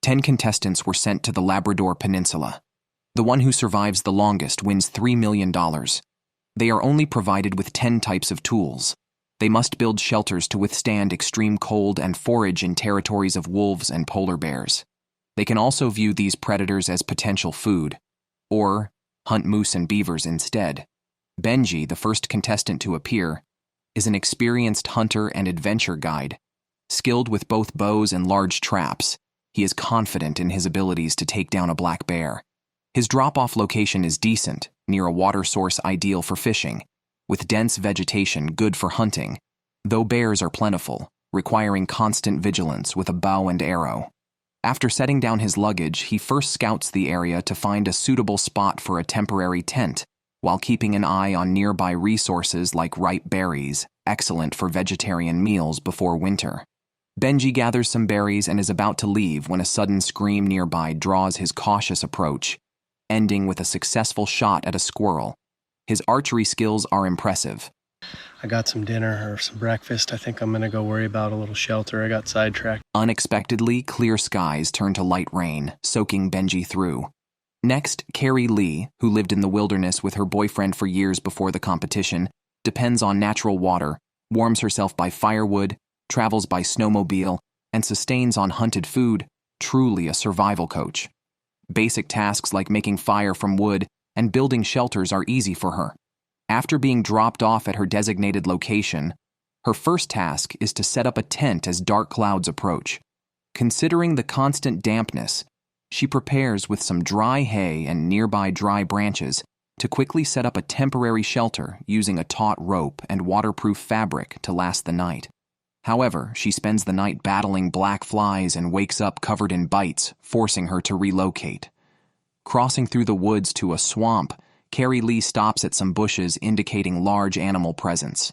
10 contestants were sent to the Labrador Peninsula. The one who survives the longest wins $3 million. They are only provided with 10 types of tools. They must build shelters to withstand extreme cold and forage in territories of wolves and polar bears. They can also view these predators as potential food, or hunt moose and beavers instead. Benji, the first contestant to appear, is an experienced hunter and adventure guide. Skilled with both bows and large traps, he is confident in his abilities to take down a black bear. His drop-off location is decent, near a water source ideal for fishing, with dense vegetation good for hunting, though bears are plentiful, requiring constant vigilance with a bow and arrow. After setting down his luggage, he first scouts the area to find a suitable spot for a temporary tent, while keeping an eye on nearby resources like ripe berries, excellent for vegetarian meals before winter. Benji gathers some berries and is about to leave when a sudden scream nearby draws his cautious approach, ending with a successful shot at a squirrel. His archery skills are impressive. I got some dinner or some breakfast. I think I'm going to go worry about a little shelter. I got sidetracked. Unexpectedly, clear skies turn to light rain, soaking Benji through. Next, Carrie Lee, who lived in the wilderness with her boyfriend for years before the competition, depends on natural water, warms herself by firewood, travels by snowmobile, and sustains on hunted food, truly a survival coach. Basic tasks like making fire from wood and building shelters are easy for her. After being dropped off at her designated location, her first task is to set up a tent as dark clouds approach. Considering the constant dampness, she prepares with some dry hay and nearby dry branches to quickly set up a temporary shelter using a taut rope and waterproof fabric to last the night. However, she spends the night battling black flies and wakes up covered in bites, forcing her to relocate. Crossing through the woods to a swamp, Carrie Lee stops at some bushes indicating large animal presence.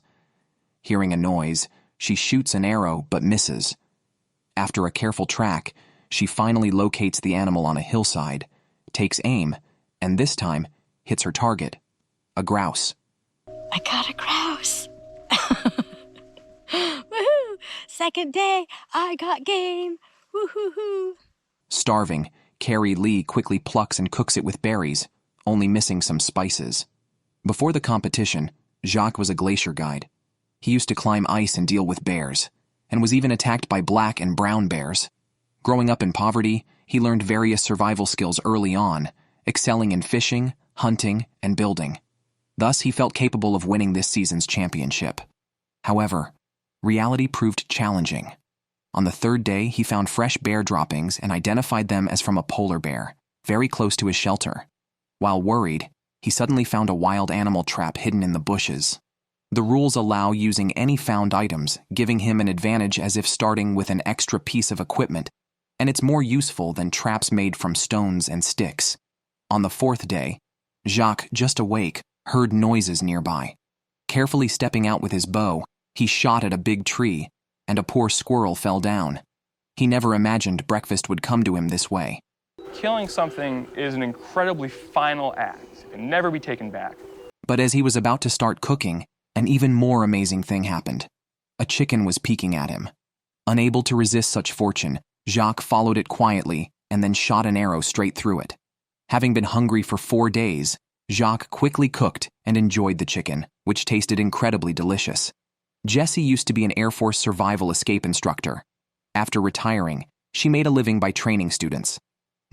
Hearing a noise, she shoots an arrow but misses. After a careful track, she finally locates the animal on a hillside, takes aim, and this time hits her target, a grouse. I got a grouse. Woohoo! Second day, I got game. Woo-hoo-hoo. Starving, Carrie Lee quickly plucks and cooks it with berries, only missing some spices. Before the competition, Jacques was a glacier guide. He used to climb ice and deal with bears, and was even attacked by black and brown bears. Growing up in poverty, he learned various survival skills early on, excelling in fishing, hunting, and building. Thus, he felt capable of winning this season's championship. However, reality proved challenging. On the third day, he found fresh bear droppings and identified them as from a polar bear, very close to his shelter. While worried, he suddenly found a wild animal trap hidden in the bushes. The rules allow using any found items, giving him an advantage as if starting with an extra piece of equipment, and it's more useful than traps made from stones and sticks. On the fourth day, Jacques, just awake, heard noises nearby. Carefully stepping out with his bow, he shot at a big tree, and a poor squirrel fell down. He never imagined breakfast would come to him this way. Killing something is an incredibly final act. It can never be taken back. But as he was about to start cooking, an even more amazing thing happened. A chicken was peeking at him. Unable to resist such fortune, Jacques followed it quietly and then shot an arrow straight through it. Having been hungry for 4 days, Jacques quickly cooked and enjoyed the chicken, which tasted incredibly delicious. Jessie used to be an Air Force survival escape instructor. After retiring, she made a living by training students.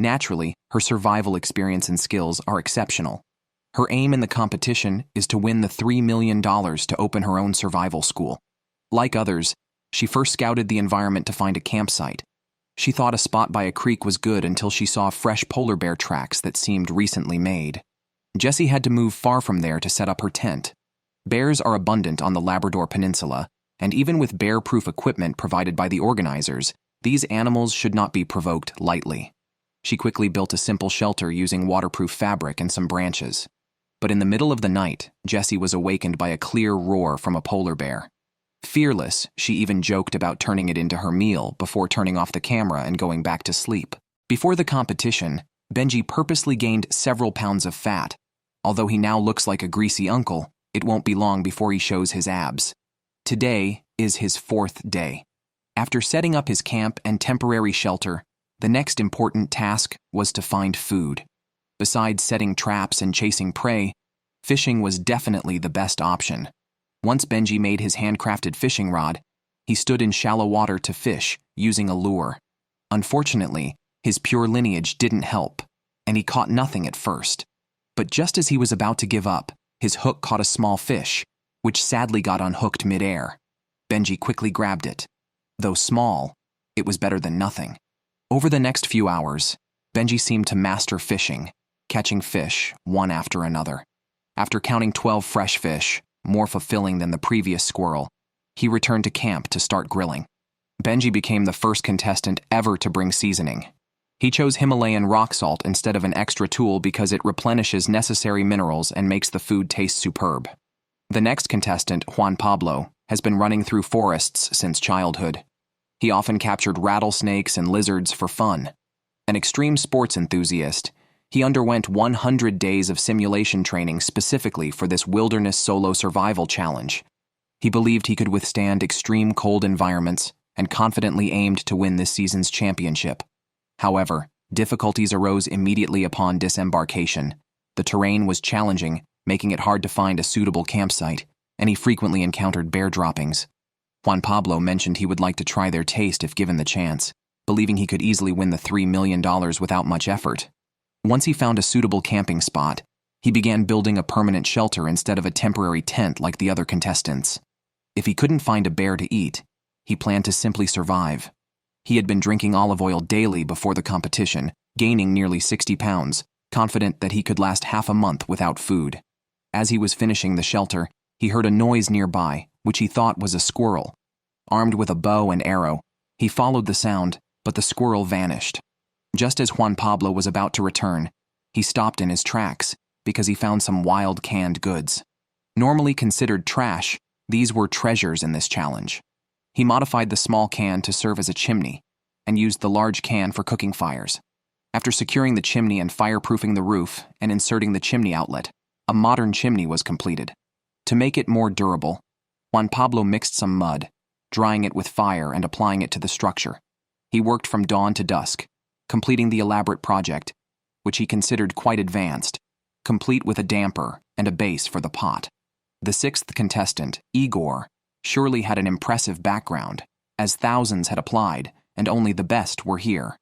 Naturally, her survival experience and skills are exceptional. Her aim in the competition is to win the $3 million to open her own survival school. Like others, she first scouted the environment to find a campsite. She thought a spot by a creek was good until she saw fresh polar bear tracks that seemed recently made. Jessie had to move far from there to set up her tent. Bears are abundant on the Labrador Peninsula, and even with bear-proof equipment provided by the organizers, these animals should not be provoked lightly. She quickly built a simple shelter using waterproof fabric and some branches. But in the middle of the night, Jessie was awakened by a clear roar from a polar bear. Fearless, she even joked about turning it into her meal before turning off the camera and going back to sleep. Before the competition, Benji purposely gained several pounds of fat. Although he now looks like a greasy uncle, it won't be long before he shows his abs. Today is his 4th day. After setting up his camp and temporary shelter, The next important task was to find food. Besides setting traps and chasing prey, fishing was definitely the best option. Once Benji made his handcrafted fishing rod, he stood in shallow water to fish, using a lure. Unfortunately, his pure lineage didn't help, and he caught nothing at first. But just as he was about to give up, his hook caught a small fish, which sadly got unhooked mid-air. Benji quickly grabbed it. Though small, it was better than nothing. Over the next few hours, Benji seemed to master fishing, catching fish one after another. After counting 12 fresh fish, more fulfilling than the previous squirrel, he returned to camp to start grilling. Benji became the first contestant ever to bring seasoning. He chose Himalayan rock salt instead of an extra tool because it replenishes necessary minerals and makes the food taste superb. The next contestant, Juan Pablo, has been running through forests since childhood. He often captured rattlesnakes and lizards for fun. An extreme sports enthusiast, he underwent 100 days of simulation training specifically for this wilderness solo survival challenge. He believed he could withstand extreme cold environments and confidently aimed to win this season's championship. However, difficulties arose immediately upon disembarkation. The terrain was challenging, making it hard to find a suitable campsite, and he frequently encountered bear droppings. Juan Pablo mentioned he would like to try their taste if given the chance, believing he could easily win the $3 million without much effort. Once he found a suitable camping spot, he began building a permanent shelter instead of a temporary tent like the other contestants. If he couldn't find a bear to eat, he planned to simply survive. He had been drinking olive oil daily before the competition, gaining nearly 60 pounds, confident that he could last half a month without food. As he was finishing the shelter, he heard a noise nearby, which he thought was a squirrel. Armed with a bow and arrow, he followed the sound, but the squirrel vanished. Just as Juan Pablo was about to return, he stopped in his tracks because he found some wild canned goods. Normally considered trash, these were treasures in this challenge. He modified the small can to serve as a chimney and used the large can for cooking fires. After securing the chimney and fireproofing the roof and inserting the chimney outlet, a modern chimney was completed. To make it more durable, Juan Pablo mixed some mud, drying it with fire and applying it to the structure. He worked from dawn to dusk, completing the elaborate project, which he considered quite advanced, complete with a damper and a base for the pot. The sixth contestant, Igor, surely had an impressive background, as thousands had applied and only the best were here.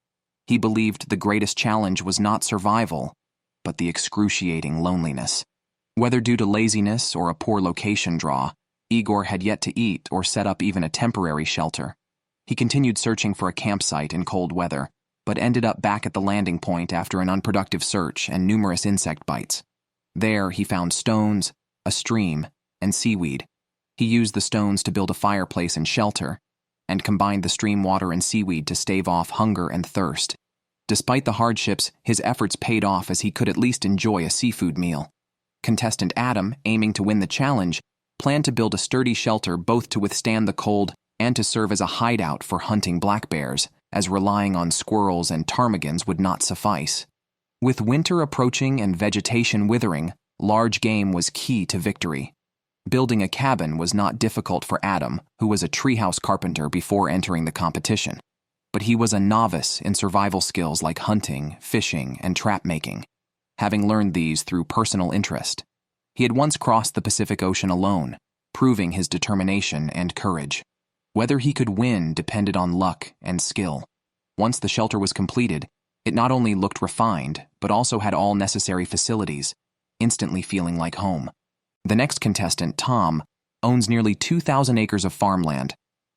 He believed the greatest challenge was not survival, but the excruciating loneliness. Whether due to laziness or a poor location draw, Igor had yet to eat or set up even a temporary shelter. He continued searching for a campsite in cold weather, but ended up back at the landing point after an unproductive search and numerous insect bites. There he found stones, a stream, and seaweed. He used the stones to build a fireplace and shelter, and combined the stream water and seaweed to stave off hunger and thirst. Despite the hardships, his efforts paid off as he could at least enjoy a seafood meal. Contestant Adam, aiming to win the challenge, planned to build a sturdy shelter both to withstand the cold and to serve as a hideout for hunting black bears, as relying on squirrels and ptarmigans would not suffice. With winter approaching and vegetation withering, large game was key to victory. Building a cabin was not difficult for Adam, who was a treehouse carpenter before entering the competition. But he was a novice in survival skills like hunting, fishing, and trap making, having learned these through personal interest. He had once crossed the Pacific Ocean alone, proving his determination and courage. Whether he could win depended on luck and skill. Once the shelter was completed, it not only looked refined, but also had all necessary facilities, instantly feeling like home. The next contestant, Tom, owns nearly 2,000 acres of farmland.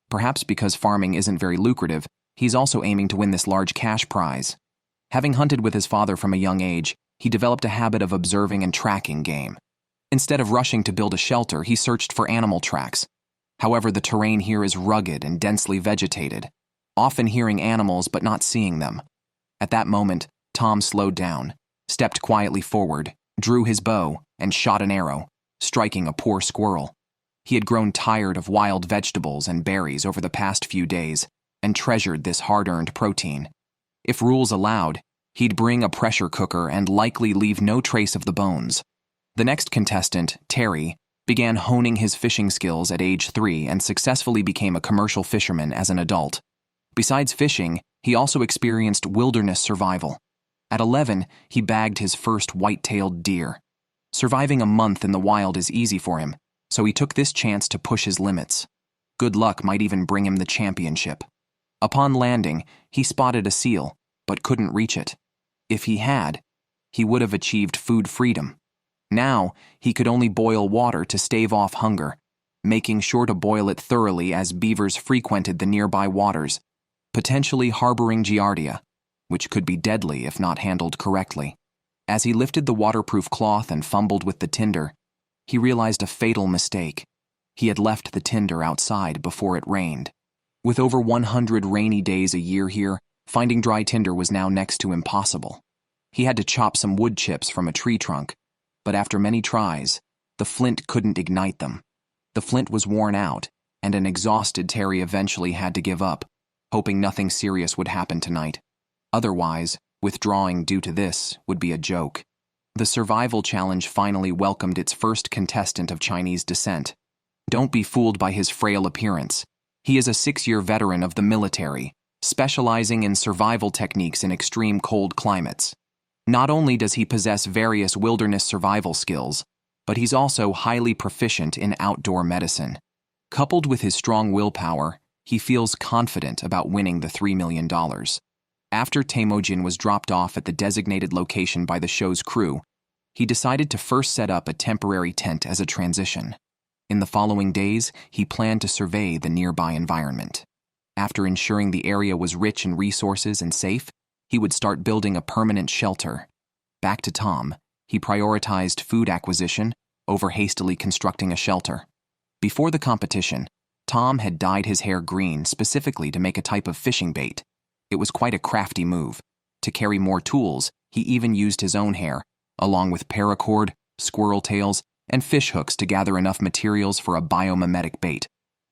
Perhaps because farming isn't very lucrative, he's also aiming to win this large cash prize. Having hunted with his father from a young age, he developed a habit of observing and tracking game. Instead of rushing to build a shelter, he searched for animal tracks. However, the terrain here is rugged and densely vegetated, often hearing animals but not seeing them. At that moment, Tom slowed down, stepped quietly forward, drew his bow, and shot an arrow, striking a poor squirrel. He had grown tired of wild vegetables and berries over the past few days and treasured this hard-earned protein. If rules allowed, he'd bring a pressure cooker and likely leave no trace of the bones. The next contestant, Terry, began honing his fishing skills at age 3 and successfully became a commercial fisherman as an adult. Besides fishing, He also experienced wilderness survival. At 11, he bagged his first white-tailed deer. Surviving a month in the wild is easy for him, so he took this chance to push his limits. Good luck might even bring him the championship. Upon landing, he spotted a seal, but couldn't reach it. If he had, he would have achieved food freedom. Now, he could only boil water to stave off hunger, making sure to boil it thoroughly as beavers frequented the nearby waters, potentially harboring giardia, which could be deadly if not handled correctly. As he lifted the waterproof cloth and fumbled with the tinder, he realized a fatal mistake. He had left the tinder outside before it rained. With over 100 rainy days a year here, finding dry tinder was now next to impossible. He had to chop some wood chips from a tree trunk, but after many tries, the flint couldn't ignite them. The flint was worn out, and an exhausted Terry eventually had to give up, hoping nothing serious would happen tonight. Otherwise, withdrawing due to this would be a joke. The survival challenge finally welcomed its first contestant of Chinese descent. Don't be fooled by his frail appearance. He is a 6-year veteran of the military, specializing in survival techniques in extreme cold climates. Not only does he possess various wilderness survival skills, but he's also highly proficient in outdoor medicine. Coupled with his strong willpower, he feels confident about winning the $3 million. After Teeming was dropped off at the designated location by the show's crew, he decided to first set up a temporary tent as a transition. In the following days, he planned to survey the nearby environment. After ensuring the area was rich in resources and safe, he would start building a permanent shelter. Back to Tom, he prioritized food acquisition over hastily constructing a shelter. Before the competition, Tom had dyed his hair green specifically to make a type of fishing bait. It was quite a crafty move. To carry more tools, he even used his own hair, along with paracord, squirrel tails, and fish hooks to gather enough materials for a biomimetic bait.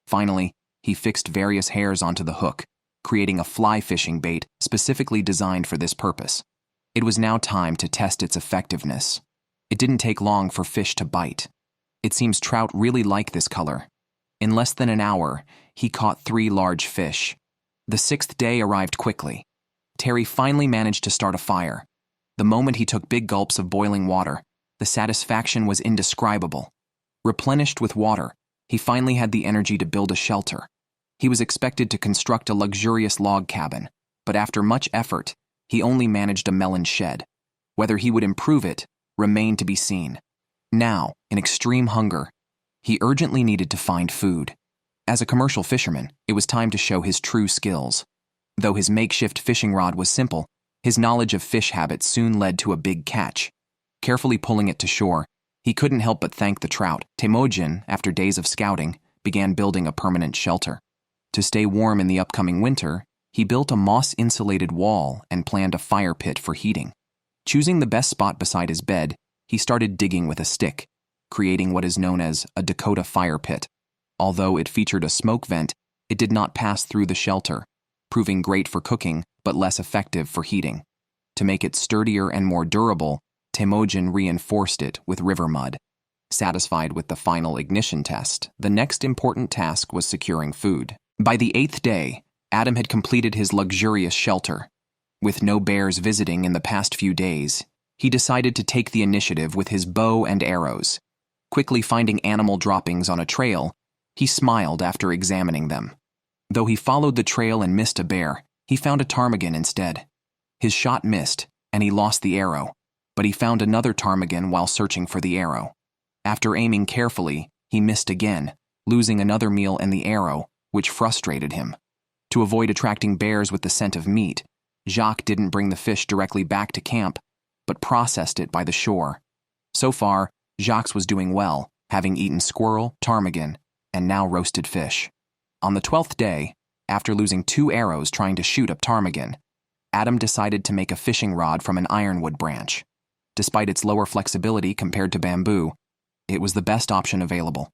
Finally, he fixed various hairs onto the hook, creating a fly fishing bait specifically designed for this purpose. It was now time to test its effectiveness. It didn't take long for fish to bite. It seems trout really like this color. In less than an hour, he caught 3 large fish. The 6th day arrived quickly. Terry finally managed to start a fire. The moment he took big gulps of boiling water, the satisfaction was indescribable. Replenished with water, he finally had the energy to build a shelter. He was expected to construct a luxurious log cabin, but after much effort, he only managed a melon shed. Whether he would improve it remained to be seen. Now, in extreme hunger, he urgently needed to find food. As a commercial fisherman, it was time to show his true skills. Though his makeshift fishing rod was simple, his knowledge of fish habits soon led to a big catch. Carefully pulling it to shore, he couldn't help but thank the trout. Teeming, after days of scouting, began building a permanent shelter. To stay warm in the upcoming winter, he built a moss-insulated wall and planned a fire pit for heating. Choosing the best spot beside his bed, he started digging with a stick, creating what is known as a Dakota fire pit. Although it featured a smoke vent, it did not pass through the shelter, proving great for cooking but less effective for heating. To make it sturdier and more durable, Teeming reinforced it with river mud. Satisfied with the final ignition test, the next important task was securing food. By the 8th day, Adam had completed his luxurious shelter. With no bears visiting in the past few days, he decided to take the initiative with his bow and arrows. Quickly finding animal droppings on a trail, he smiled after examining them. Though he followed the trail and missed a bear, he found a ptarmigan instead. His shot missed, and he lost the arrow, but he found another ptarmigan while searching for the arrow. After aiming carefully, he missed again, losing another meal and the arrow, which frustrated him. To avoid attracting bears with the scent of meat, Jacques didn't bring the fish directly back to camp, but processed it by the shore. So far, Jacques was doing well, having eaten squirrel, ptarmigan, and now roasted fish. On the 12th day, after losing 2 arrows trying to shoot a ptarmigan, Adam decided to make a fishing rod from an ironwood branch. Despite its lower flexibility compared to bamboo, it was the best option available.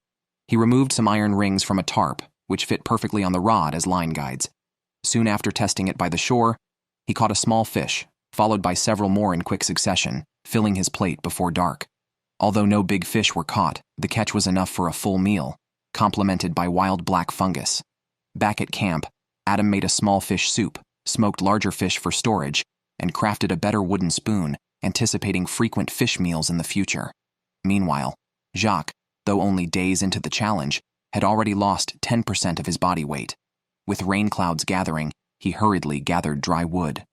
He removed some iron rings from a tarp, which fit perfectly on the rod as line guides. Soon after testing it by the shore, he caught a small fish, followed by several more in quick succession, filling his plate before dark. Although no big fish were caught, the catch was enough for a full meal, complemented by wild black fungus. Back at camp, Adam made a small fish soup, smoked larger fish for storage, and crafted a better wooden spoon, anticipating frequent fish meals in the future. Meanwhile, Jacques, though only days into the challenge, had already lost 10% of his body weight. With rain clouds gathering, he hurriedly gathered dry wood.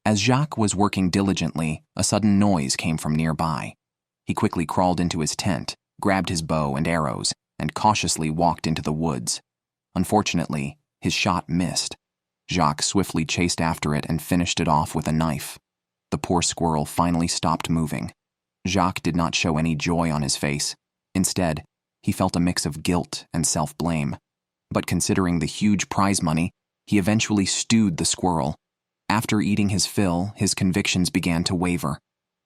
As Jacques was working diligently, a sudden noise came from nearby. He quickly crawled into his tent, grabbed his bow and arrows, and cautiously walked into the woods. Unfortunately, his shot missed. Jacques swiftly chased after it and finished it off with a knife. The poor squirrel finally stopped moving. Jacques did not show any joy on his face. Instead, he felt a mix of guilt and self-blame. But considering the huge prize money, he eventually stewed the squirrel. After eating his fill, his convictions began to waver.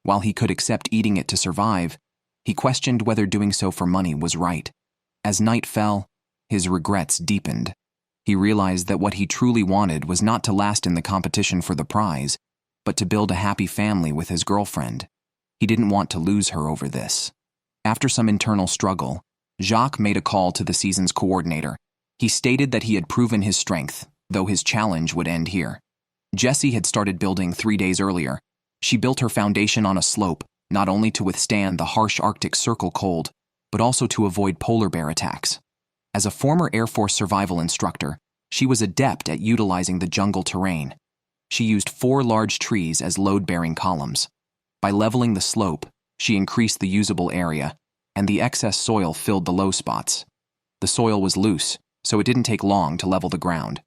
While he could accept eating it to survive, he questioned whether doing so for money was right. As night fell, his regrets deepened. He realized that what he truly wanted was not to last in the competition for the prize, but to build a happy family with his girlfriend. He didn't want to lose her over this. After some internal struggle, Jacques made a call to the season's coordinator. He stated that he had proven his strength, though his challenge would end here. Jessie had started building 3 days earlier. She built her foundation on a slope, not only to withstand the harsh Arctic Circle cold, but also to avoid polar bear attacks. As a former Air Force survival instructor, she was adept at utilizing the jungle terrain. She used 4 large trees as load-bearing columns. By leveling the slope, she increased the usable area, and the excess soil filled the low spots. The soil was loose, so it didn't take long to level the ground.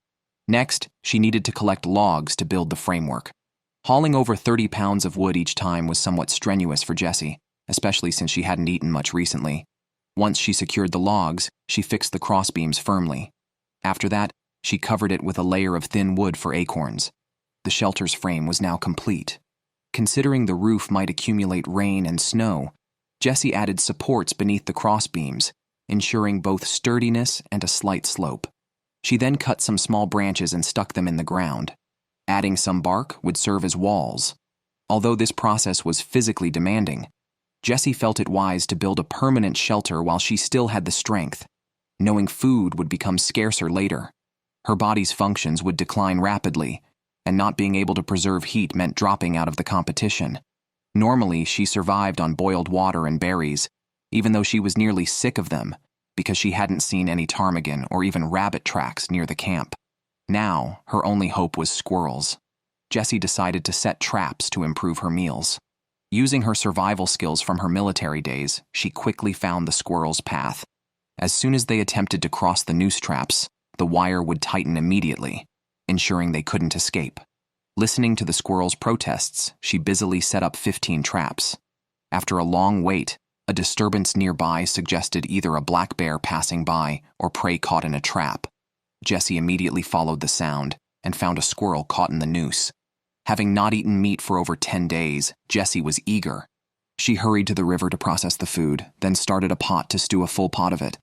Next, she needed to collect logs to build the framework. Hauling over 30 pounds of wood each time was somewhat strenuous for Jessie, especially since she hadn't eaten much recently. Once she secured the logs, she fixed the crossbeams firmly. After that, she covered it with a layer of thin wood for acorns. The shelter's frame was now complete. Considering the roof might accumulate rain and snow, Jessie added supports beneath the crossbeams, ensuring both sturdiness and a slight slope. She then cut some small branches and stuck them in the ground. Adding some bark would serve as walls. Although this process was physically demanding, Jessie felt it wise to build a permanent shelter while she still had the strength, knowing food would become scarcer later. Her body's functions would decline rapidly, and not being able to preserve heat meant dropping out of the competition. Normally, she survived on boiled water and berries, even though she was nearly sick of them, because she hadn't seen any ptarmigan or even rabbit tracks near the camp. Now, her only hope was squirrels. Jessie decided to set traps to improve her meals. Using her survival skills from her military days, she quickly found the squirrels' path. As soon as they attempted to cross the noose traps, the wire would tighten immediately, ensuring they couldn't escape. Listening to the squirrels' protests, she busily set up 15 traps. After a long wait, a disturbance nearby suggested either a black bear passing by or prey caught in a trap. Jessie immediately followed the sound and found a squirrel caught in the noose. Having not eaten meat for over 10 days, Jessie was eager. She hurried to the river to process the food, then started a pot to stew a full pot of it.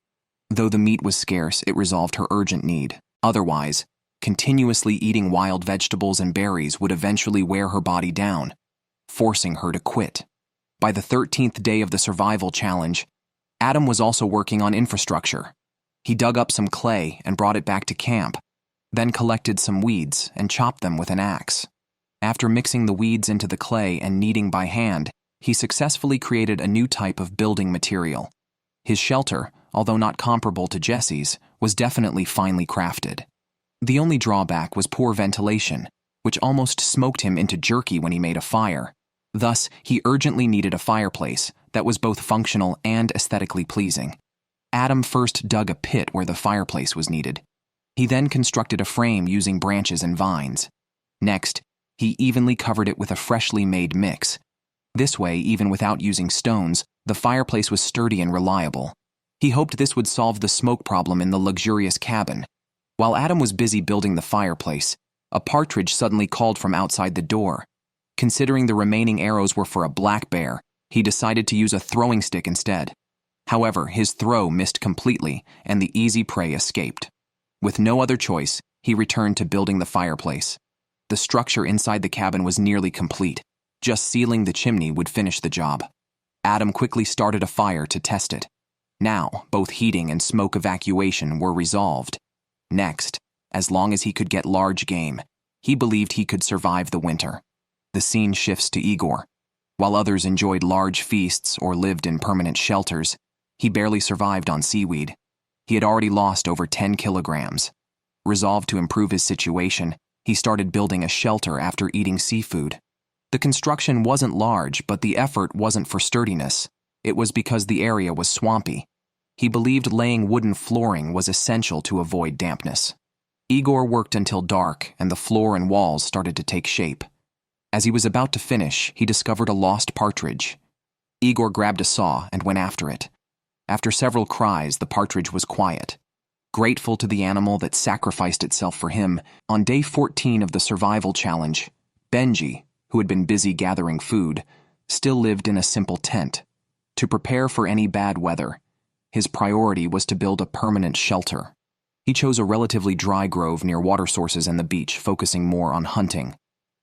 Though the meat was scarce, it resolved her urgent need. Otherwise, continuously eating wild vegetables and berries would eventually wear her body down, forcing her to quit. By the 13th day of the survival challenge, Adam was also working on infrastructure. He dug up some clay and brought it back to camp, then collected some weeds and chopped them with an axe. After mixing the weeds into the clay and kneading by hand, he successfully created a new type of building material. His shelter, although not comparable to Jessie's, was definitely finely crafted. The only drawback was poor ventilation, which almost smoked him into jerky when he made a fire. Thus, he urgently needed a fireplace that was both functional and aesthetically pleasing. Adam first dug a pit where the fireplace was needed. He then constructed a frame using branches and vines. Next, he evenly covered it with a freshly made mix. This way, even without using stones, the fireplace was sturdy and reliable. He hoped this would solve the smoke problem in the luxurious cabin. While Adam was busy building the fireplace, a partridge suddenly called from outside the door. Considering the remaining arrows were for a black bear, he decided to use a throwing stick instead. However, his throw missed completely, and the easy prey escaped. With no other choice, he returned to building the fireplace. The structure inside the cabin was nearly complete. Just sealing the chimney would finish the job. Adam quickly started a fire to test it. Now, both heating and smoke evacuation were resolved. Next, as long as he could get large game, He believed he could survive the winter. The scene shifts to Igor. While others enjoyed large feasts or lived in permanent shelters, he barely survived on seaweed. He had already lost over 10 kilograms. Resolved to improve his situation, he started building a shelter after eating seafood. The construction wasn't large, but the effort wasn't for sturdiness. It was because the area was swampy. He believed laying wooden flooring was essential to avoid dampness. Igor worked until dark, and the floor and walls started to take shape. As he was about to finish, he discovered a lost partridge. Igor grabbed a saw and went after it. After several cries, the partridge was quiet. Grateful to the animal that sacrificed itself for him, on day 14 of the survival challenge, Benji, who had been busy gathering food, still lived in a simple tent. To prepare for any bad weather, his priority was to build a permanent shelter. He chose a relatively dry grove near water sources and the beach, focusing more on hunting.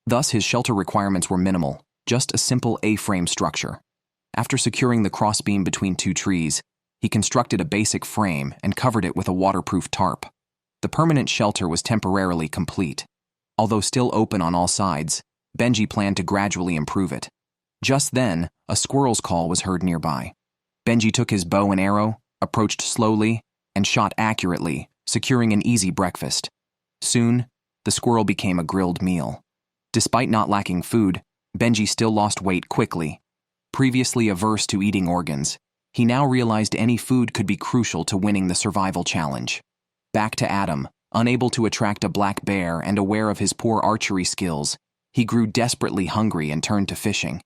Thus, his shelter requirements were minimal, just a simple A-frame structure. After securing the crossbeam between two trees, he constructed a basic frame and covered it with a waterproof tarp. The permanent shelter was temporarily complete. Although still open on all sides, Benji planned to gradually improve it. Just then, a squirrel's call was heard nearby. Benji took his bow and arrow, approached slowly, and shot accurately, securing an easy breakfast. Soon, the squirrel became a grilled meal. Despite not lacking food, Benji still lost weight quickly. Previously averse to eating organs, he now realized any food could be crucial to winning the survival challenge. Back to Adam, unable to attract a black bear and aware of his poor archery skills, he grew desperately hungry and turned to fishing.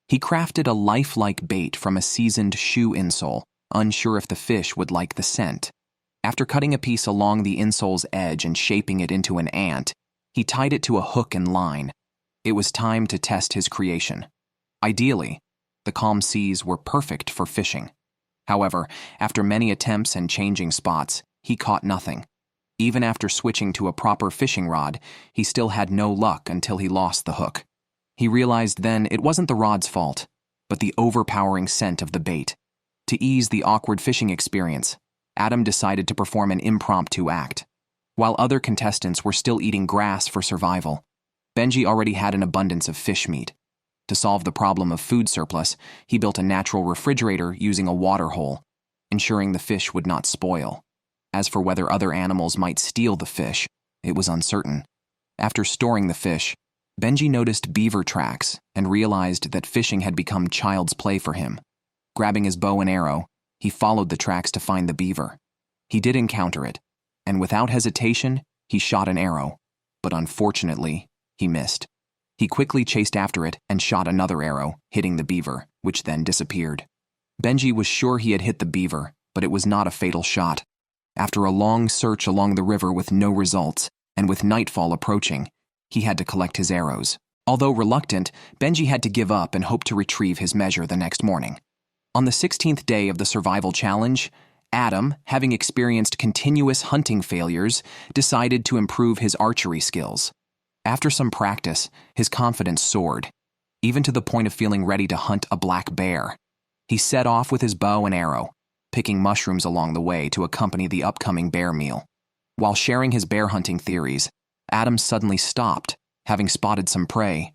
He crafted a lifelike bait from a seasoned shoe insole, unsure if the fish would like the scent. After cutting a piece along the insole's edge and shaping it into an ant, he tied it to a hook and line. It was time to test his creation. Ideally, the calm seas were perfect for fishing. However, after many attempts and changing spots, he caught nothing. Even after switching to a proper fishing rod, he still had no luck until he lost the hook. He realized then it wasn't the rod's fault, but the overpowering scent of the bait. To ease the awkward fishing experience, Adam decided to perform an impromptu act. While other contestants were still eating grass for survival, Benji already had an abundance of fish meat. To solve the problem of food surplus, he built a natural refrigerator using a water hole, ensuring the fish would not spoil. As for whether other animals might steal the fish, it was uncertain. After storing the fish, Benji noticed beaver tracks and realized that fishing had become child's play for him. Grabbing his bow and arrow, he followed the tracks to find the beaver. He did encounter it, and without hesitation, he shot an arrow, but unfortunately, he missed. He quickly chased after it and shot another arrow, hitting the beaver, which then disappeared. Benji was sure he had hit the beaver, but it was not a fatal shot. After a long search along the river with no results, and with nightfall approaching, he had to collect his arrows. Although reluctant, Benji had to give up and hope to retrieve his measure the next morning. On the 16th day of the survival challenge, Adam, having experienced continuous hunting failures, decided to improve his archery skills. After some practice, his confidence soared, even to the point of feeling ready to hunt a black bear. He set off with his bow and arrow, picking mushrooms along the way to accompany the upcoming bear meal. While sharing his bear hunting theories, Adam suddenly stopped, having spotted some prey.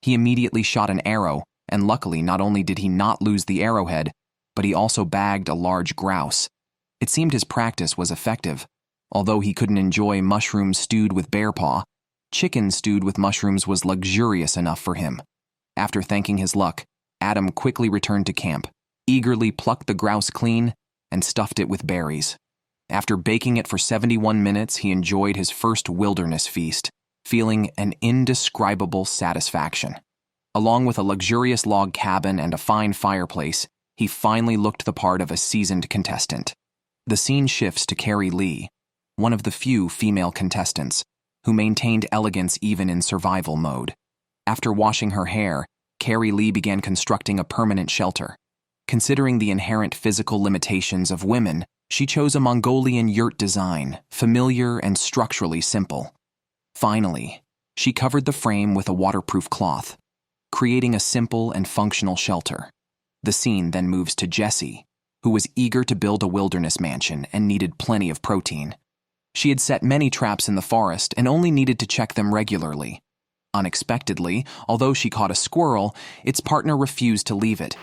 He immediately shot an arrow, and luckily not only did he not lose the arrowhead, but he also bagged a large grouse. It seemed his practice was effective. Although he couldn't enjoy mushrooms stewed with bear paw, chicken stewed with mushrooms was luxurious enough for him. After thanking his luck, Adam quickly returned to camp, eagerly plucked the grouse clean, and stuffed it with berries. After baking it for 71 minutes, he enjoyed his first wilderness feast, feeling an indescribable satisfaction. Along with a luxurious log cabin and a fine fireplace, he finally looked the part of a seasoned contestant. The scene shifts to Carrie Lee, one of the few female contestants, who maintained elegance even in survival mode. After washing her hair, Carrie Lee began constructing a permanent shelter. Considering the inherent physical limitations of women, she chose a Mongolian yurt design, familiar and structurally simple. Finally, she covered the frame with a waterproof cloth, creating a simple and functional shelter. The scene then moves to Jesse, who was eager to build a wilderness mansion and needed plenty of protein. She had set many traps in the forest and only needed to check them regularly. Unexpectedly, although she caught a squirrel, its partner refused to leave it,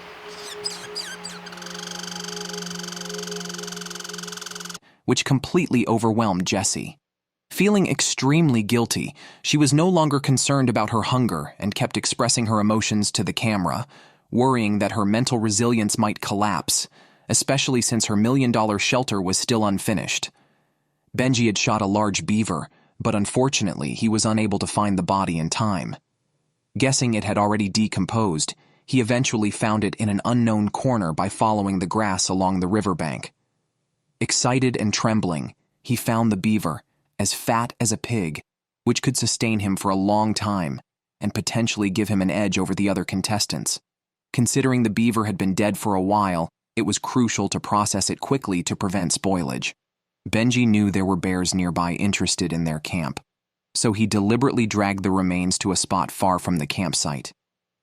which completely overwhelmed Jessie. Feeling extremely guilty, she was no longer concerned about her hunger and kept expressing her emotions to the camera, worrying that her mental resilience might collapse, especially since her $1 million shelter was still unfinished. Benji had shot a large beaver, but unfortunately he was unable to find the body in time. Guessing it had already decomposed, he eventually found it in an unknown corner by following the grass along the riverbank. Excited and trembling, he found the beaver, as fat as a pig, which could sustain him for a long time and potentially give him an edge over the other contestants. Considering the beaver had been dead for a while, it was crucial to process it quickly to prevent spoilage. Benji knew there were bears nearby interested in their camp, so he deliberately dragged the remains to a spot far from the campsite.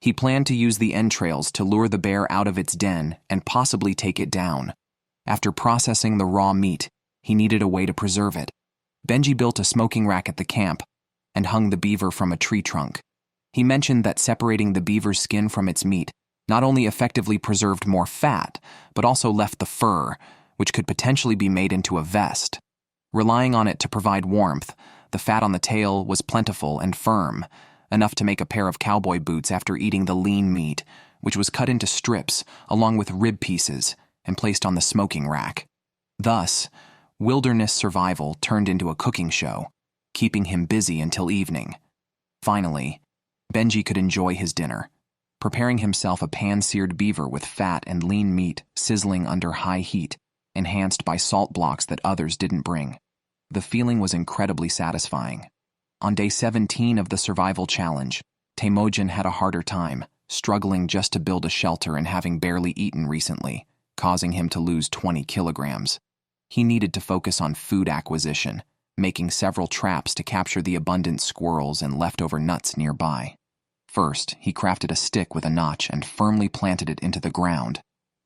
He planned to use the entrails to lure the bear out of its den and possibly take it down. After processing the raw meat, he needed a way to preserve it. Benji built a smoking rack at the camp and hung the beaver from a tree trunk. He mentioned that separating the beaver's skin from its meat not only effectively preserved more fat, but also left the fur, which could potentially be made into a vest. Relying on it to provide warmth, the fat on the tail was plentiful and firm, enough to make a pair of cowboy boots after eating the lean meat, which was cut into strips along with rib pieces and placed on the smoking rack. Thus, wilderness survival turned into a cooking show, keeping him busy until evening. Finally, Benji could enjoy his dinner, preparing himself a pan-seared beaver with fat and lean meat sizzling under high heat, enhanced by salt blocks that others didn't bring. The feeling was incredibly satisfying. On day 17 of the survival challenge, Teeming had a harder time, struggling just to build a shelter and having barely eaten recently, causing him to lose 20 kilograms. He needed to focus on food acquisition, making several traps to capture the abundant squirrels and leftover nuts nearby. First, he crafted a stick with a notch and firmly planted it into the ground,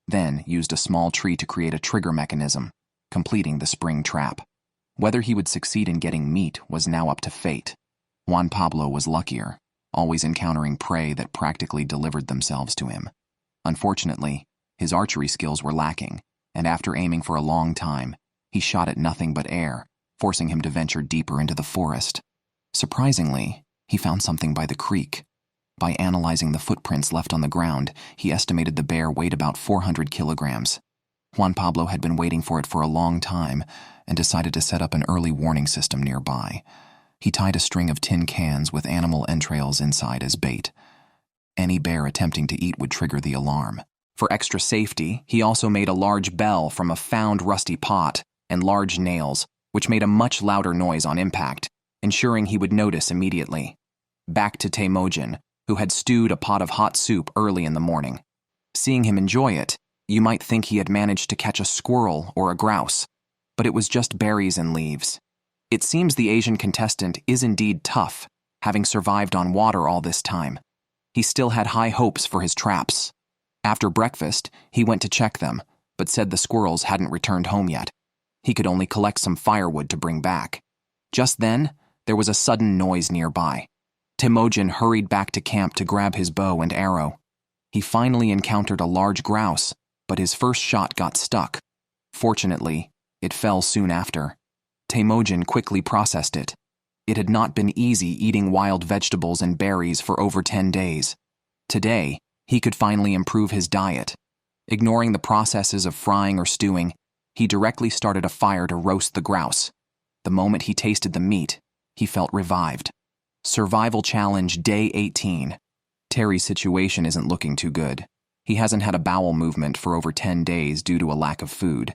then used a small tree to create a trigger mechanism, completing the spring trap. Whether he would succeed in getting meat was now up to fate. Juan Pablo was luckier, always encountering prey that practically delivered themselves to him. Unfortunately, his archery skills were lacking, and after aiming for a long time, he shot at nothing but air, forcing him to venture deeper into the forest. Surprisingly, he found something by the creek. By analyzing the footprints left on the ground, he estimated the bear weighed about 400 kilograms. Juan Pablo had been waiting for it for a long time and decided to set up an early warning system nearby. He tied a string of tin cans with animal entrails inside as bait. Any bear attempting to eat would trigger the alarm. For extra safety, he also made a large bell from a found rusty pot and large nails, which made a much louder noise on impact, ensuring he would notice immediately. Back to Teeming, who had stewed a pot of hot soup early in the morning. Seeing him enjoy it, you might think he had managed to catch a squirrel or a grouse, but it was just berries and leaves. It seems the Asian contestant is indeed tough, having survived on water all this time. He still had high hopes for his traps. After breakfast, he went to check them, but said the squirrels hadn't returned home yet. He could only collect some firewood to bring back. Just then, there was a sudden noise nearby. Teeming hurried back to camp to grab his bow and arrow. He finally encountered a large grouse, but his first shot got stuck. Fortunately, it fell soon after. Teeming quickly processed it. It had not been easy eating wild vegetables and berries for over 10 days. Today, he could finally improve his diet. Ignoring the processes of frying or stewing, he directly started a fire to roast the grouse. The moment he tasted the meat, he felt revived. Survival Challenge Day 18. Terry's situation isn't looking too good. He hasn't had a bowel movement for over 10 days due to a lack of food.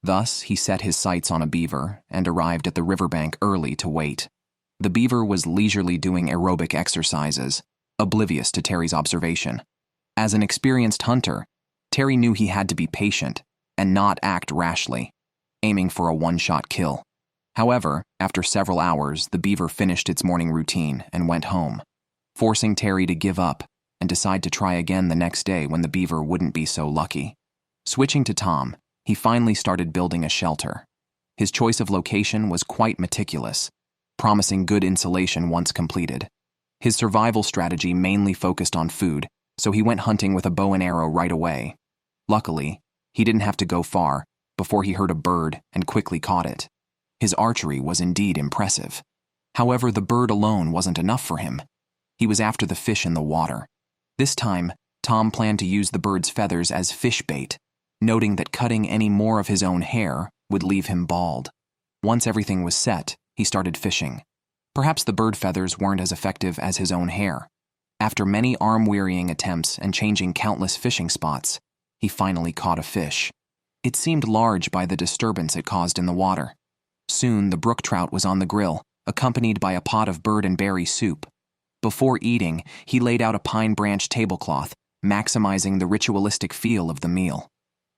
Thus, he set his sights on a beaver and arrived at the riverbank early to wait. The beaver was leisurely doing aerobic exercises, oblivious to Terry's observation. As an experienced hunter, Terry knew he had to be patient and not act rashly, aiming for a one-shot kill. However, after several hours, the beaver finished its morning routine and went home, forcing Terry to give up and decide to try again the next day when the beaver wouldn't be so lucky. Switching to Tom, he finally started building a shelter. His choice of location was quite meticulous, promising good insulation once completed. His survival strategy mainly focused on food, so he went hunting with a bow and arrow right away. Luckily, he didn't have to go far before he heard a bird and quickly caught it. His archery was indeed impressive. However, the bird alone wasn't enough for him. He was after the fish in the water. This time, Tom planned to use the bird's feathers as fish bait, noting that cutting any more of his own hair would leave him bald. Once everything was set, he started fishing. Perhaps the bird feathers weren't as effective as his own hair. After many arm-wearying attempts and changing countless fishing spots, he finally caught a fish. It seemed large by the disturbance it caused in the water. Soon, the brook trout was on the grill, accompanied by a pot of bird and berry soup. Before eating, he laid out a pine branch tablecloth, maximizing the ritualistic feel of the meal.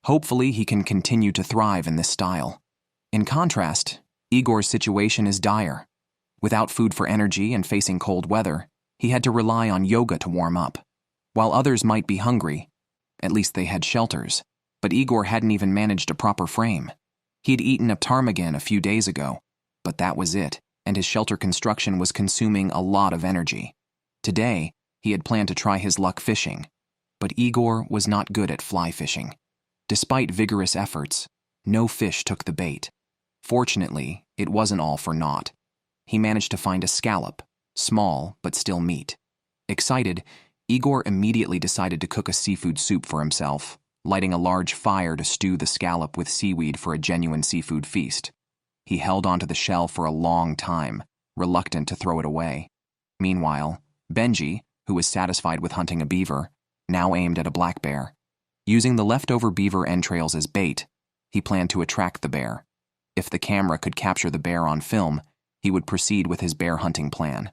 Hopefully, he can continue to thrive in this style. In contrast, Igor's situation is dire. Without food for energy and facing cold weather, he had to rely on yoga to warm up. While others might be hungry, at least they had shelters, but Igor hadn't even managed a proper frame. He had eaten a ptarmigan a few days ago, but that was it, and his shelter construction was consuming a lot of energy. Today, he had planned to try his luck fishing, but Igor was not good at fly fishing. Despite vigorous efforts, no fish took the bait. Fortunately, it wasn't all for naught. He managed to find a scallop, small but still meat. Excited, Igor immediately decided to cook a seafood soup for himself, lighting a large fire to stew the scallop with seaweed for a genuine seafood feast. He held onto the shell for a long time, reluctant to throw it away. Meanwhile, Benji, who was satisfied with hunting a beaver, now aimed at a black bear. Using the leftover beaver entrails as bait, he planned to attract the bear. If the camera could capture the bear on film, he would proceed with his bear hunting plan.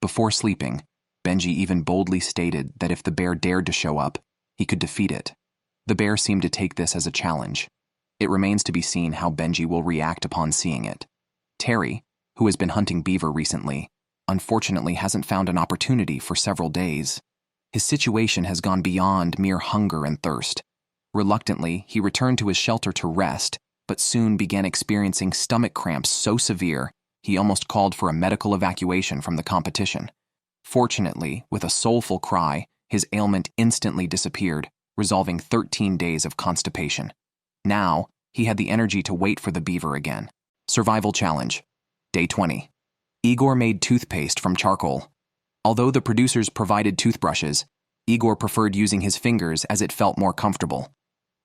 Before sleeping, Benji even boldly stated that if the bear dared to show up, he could defeat it. The bear seemed to take this as a challenge. It remains to be seen how Benji will react upon seeing it. Terry, who has been hunting beaver recently, unfortunately hasn't found an opportunity for several days. His situation has gone beyond mere hunger and thirst. Reluctantly, he returned to his shelter to rest, but soon began experiencing stomach cramps so severe he almost called for a medical evacuation from the competition. Fortunately, with a soulful cry, his ailment instantly disappeared, resolving 13 days of constipation. Now, he had the energy to wait for the beaver again. Survival challenge. Day 20. Igor made toothpaste from charcoal. Although the producers provided toothbrushes, Igor preferred using his fingers as it felt more comfortable.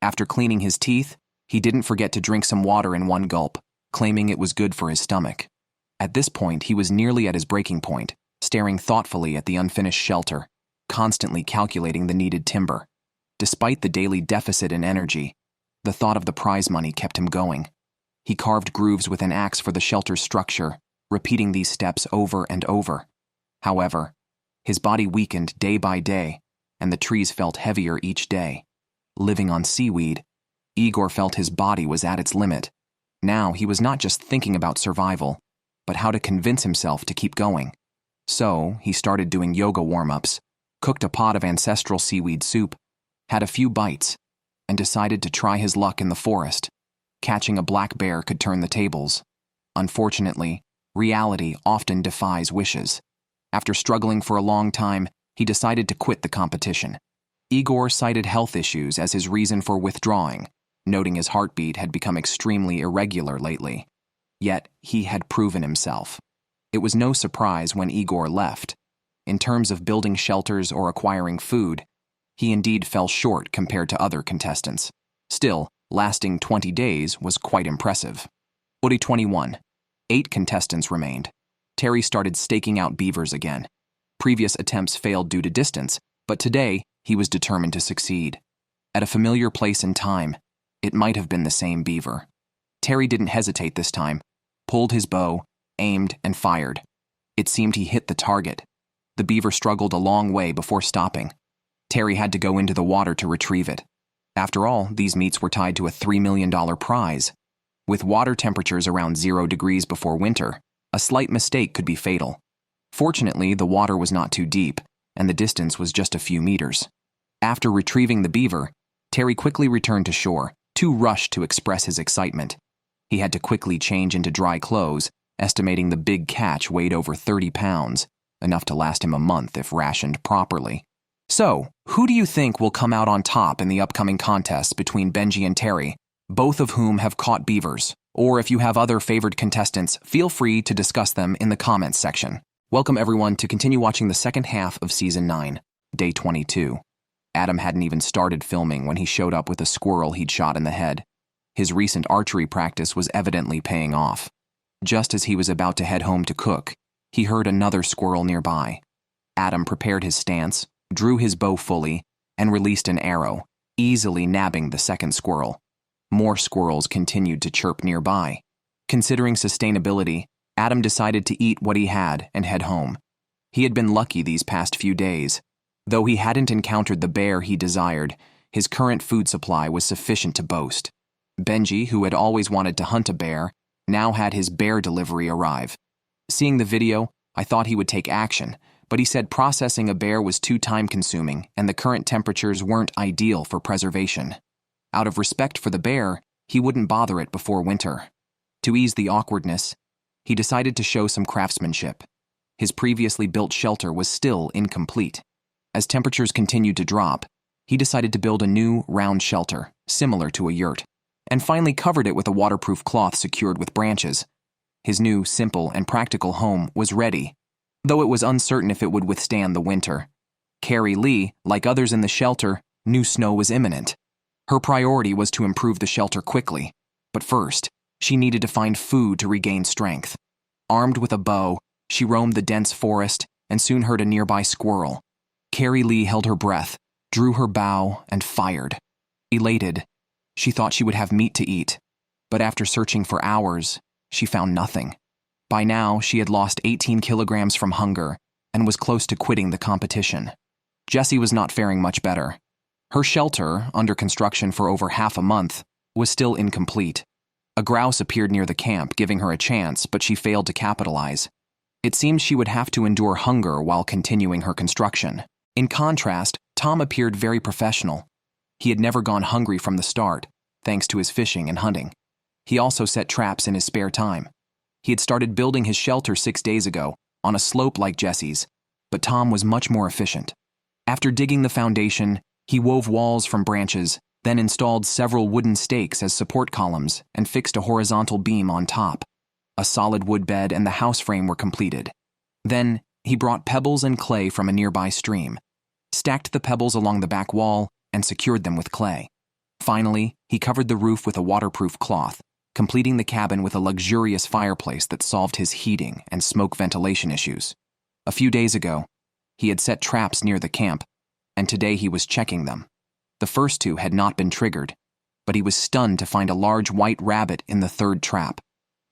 After cleaning his teeth, he didn't forget to drink some water in one gulp, claiming it was good for his stomach. At this point, he was nearly at his breaking point, staring thoughtfully at the unfinished shelter, constantly calculating the needed timber. Despite the daily deficit in energy, the thought of the prize money kept him going. He carved grooves with an axe for the shelter's structure, repeating these steps over and over. However, his body weakened day by day, and the trees felt heavier each day. Living on seaweed, Igor felt his body was at its limit. Now he was not just thinking about survival, but how to convince himself to keep going. So he started doing yoga warm-ups, cooked a pot of ancestral seaweed soup, had a few bites, and decided to try his luck in the forest. Catching a black bear could turn the tables. Unfortunately, reality often defies wishes. After struggling for a long time, he decided to quit the competition. Igor cited health issues as his reason for withdrawing, noting his heartbeat had become extremely irregular lately. Yet, he had proven himself. It was no surprise when Igor left. In terms of building shelters or acquiring food, he indeed fell short compared to other contestants. Still, lasting 20 days was quite impressive. Day 21. 8 contestants remained. Terry started staking out beavers again. Previous attempts failed due to distance, but today he was determined to succeed. At a familiar place and time, it might have been the same beaver. Terry didn't hesitate this time, pulled his bow, aimed, and fired. It seemed he hit the target. The beaver struggled a long way before stopping. Terry had to go into the water to retrieve it. After all, these meats were tied to a $3 million prize. With water temperatures around 0 degrees before winter, a slight mistake could be fatal. Fortunately, the water was not too deep, and the distance was just a few meters. After retrieving the beaver, Terry quickly returned to shore, too rushed to express his excitement. He had to quickly change into dry clothes, estimating the big catch weighed over 30 pounds, enough to last him a month if rationed properly. So, who do you think will come out on top in the upcoming contests between Benji and Terry, both of whom have caught beavers? Or if you have other favored contestants, feel free to discuss them in the comments section. Welcome everyone to continue watching the second half of Season 9, Day 22. Adam hadn't even started filming when he showed up with a squirrel he'd shot in the head. His recent archery practice was evidently paying off. Just as he was about to head home to cook, he heard another squirrel nearby. Adam prepared his stance, drew his bow fully, and released an arrow, easily nabbing the second squirrel. More squirrels continued to chirp nearby. Considering sustainability, Adam decided to eat what he had and head home. He had been lucky these past few days. Though he hadn't encountered the bear he desired, his current food supply was sufficient to boast. Benji, who had always wanted to hunt a bear, now had his bear delivery arrive. Seeing the video, I thought he would take action, but he said processing a bear was too time-consuming and the current temperatures weren't ideal for preservation. Out of respect for the bear, he wouldn't bother it before winter. To ease the awkwardness, he decided to show some craftsmanship. His previously built shelter was still incomplete. As temperatures continued to drop, he decided to build a new, round shelter, similar to a yurt, and finally covered it with a waterproof cloth secured with branches. His new, simple, and practical home was ready, though it was uncertain if it would withstand the winter. Carrie Lee, like others in the shelter, knew snow was imminent. Her priority was to improve the shelter quickly, but first, she needed to find food to regain strength. Armed with a bow, she roamed the dense forest and soon heard a nearby squirrel. Carrie Lee held her breath, drew her bow, and fired. Elated, she thought she would have meat to eat, but after searching for hours, she found nothing. By now, she had lost 18 kilograms from hunger and was close to quitting the competition. Jessie was not faring much better. Her shelter, under construction for over half a month, was still incomplete. A grouse appeared near the camp, giving her a chance, but she failed to capitalize. It seemed she would have to endure hunger while continuing her construction. In contrast, Tom appeared very professional. He had never gone hungry from the start, thanks to his fishing and hunting. He also set traps in his spare time. He had started building his shelter 6 days ago, on a slope like Jessie's, but Tom was much more efficient. After digging the foundation, he wove walls from branches, then installed several wooden stakes as support columns and fixed a horizontal beam on top. A solid wood bed and the house frame were completed. Then, he brought pebbles and clay from a nearby stream, stacked the pebbles along the back wall, and secured them with clay. Finally, he covered the roof with a waterproof cloth, completing the cabin with a luxurious fireplace that solved his heating and smoke ventilation issues. A few days ago, he had set traps near the camp, and today he was checking them. The first 2 had not been triggered, but he was stunned to find a large white rabbit in the third trap.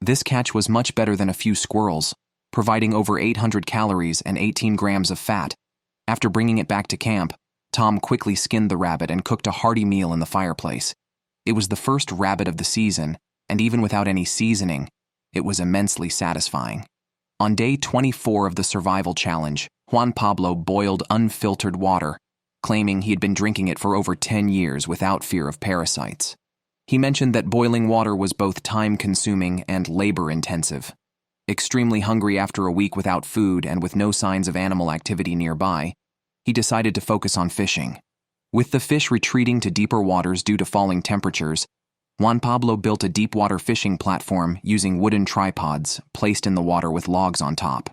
This catch was much better than a few squirrels, providing over 800 calories and 18 grams of fat. After bringing it back to camp, Tom quickly skinned the rabbit and cooked a hearty meal in the fireplace. It was the first rabbit of the season, and even without any seasoning, it was immensely satisfying. On day 24 of the survival challenge, Juan Pablo boiled unfiltered water, claiming he had been drinking it for over 10 years without fear of parasites. He mentioned that boiling water was both time-consuming and labor-intensive. Extremely hungry after a week without food and with no signs of animal activity nearby, he decided to focus on fishing. With the fish retreating to deeper waters due to falling temperatures, Juan Pablo built a deep-water fishing platform using wooden tripods placed in the water with logs on top.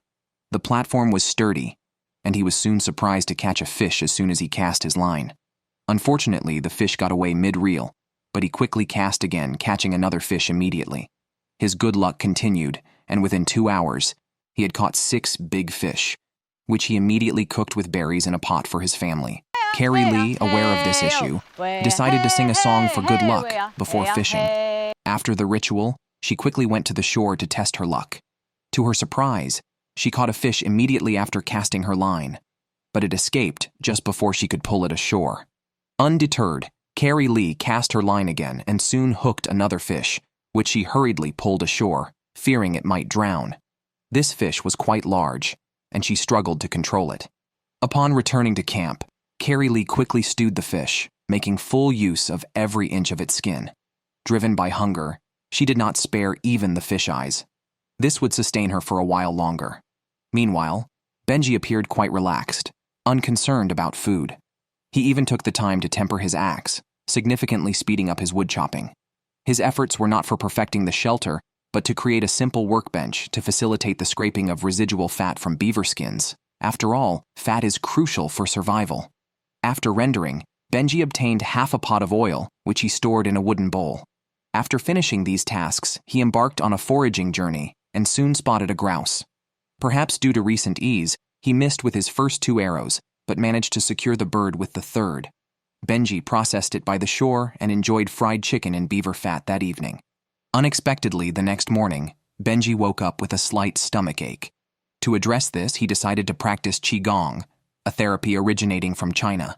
The platform was sturdy, and he was soon surprised to catch a fish as soon as he cast his line. Unfortunately, the fish got away mid-reel, but he quickly cast again, catching another fish immediately. His good luck continued, and within 2 hours, he had caught 6 big fish, which he immediately cooked with berries in a pot for his family. Carrie Lee, aware of this issue, decided to sing a song for good luck before fishing. After the ritual, she quickly went to the shore to test her luck. To her surprise, she caught a fish immediately after casting her line, but it escaped just before she could pull it ashore. Undeterred, Carrie Lee cast her line again and soon hooked another fish, which she hurriedly pulled ashore, fearing it might drown. This fish was quite large, and she struggled to control it. Upon returning to camp, Carrie Lee quickly stewed the fish, making full use of every inch of its skin. Driven by hunger, She did not spare even the fish eyes. This would sustain her for a while longer. Meanwhile, Benji appeared quite relaxed, unconcerned about food. He even took the time to temper his axe, significantly speeding up his wood chopping. His efforts were not for perfecting the shelter, but to create a simple workbench to facilitate the scraping of residual fat from beaver skins. After all, fat is crucial for survival. After rendering, Benji obtained half a pot of oil, which he stored in a wooden bowl. After finishing these tasks, he embarked on a foraging journey and soon spotted a grouse. Perhaps due to recent ease, he missed with his first 2 arrows, but managed to secure the bird with the third. Benji processed it by the shore and enjoyed fried chicken and beaver fat that evening. Unexpectedly, the next morning, Benji woke up with a slight stomach ache. To address this, he decided to practice Qigong, a therapy originating from China.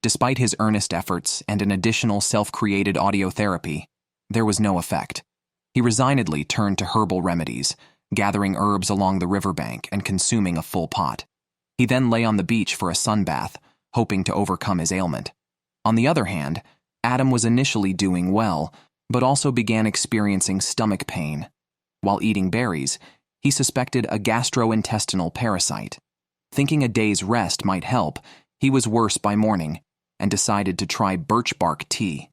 Despite his earnest efforts and an additional self-created audio therapy, there was no effect. He resignedly turned to herbal remedies, gathering herbs along the riverbank and consuming a full pot. He then lay on the beach for a sunbath, hoping to overcome his ailment. On the other hand, Adam was initially doing well, but also began experiencing stomach pain. While eating berries, he suspected a gastrointestinal parasite. Thinking a day's rest might help, he was worse by morning and decided to try birch bark tea.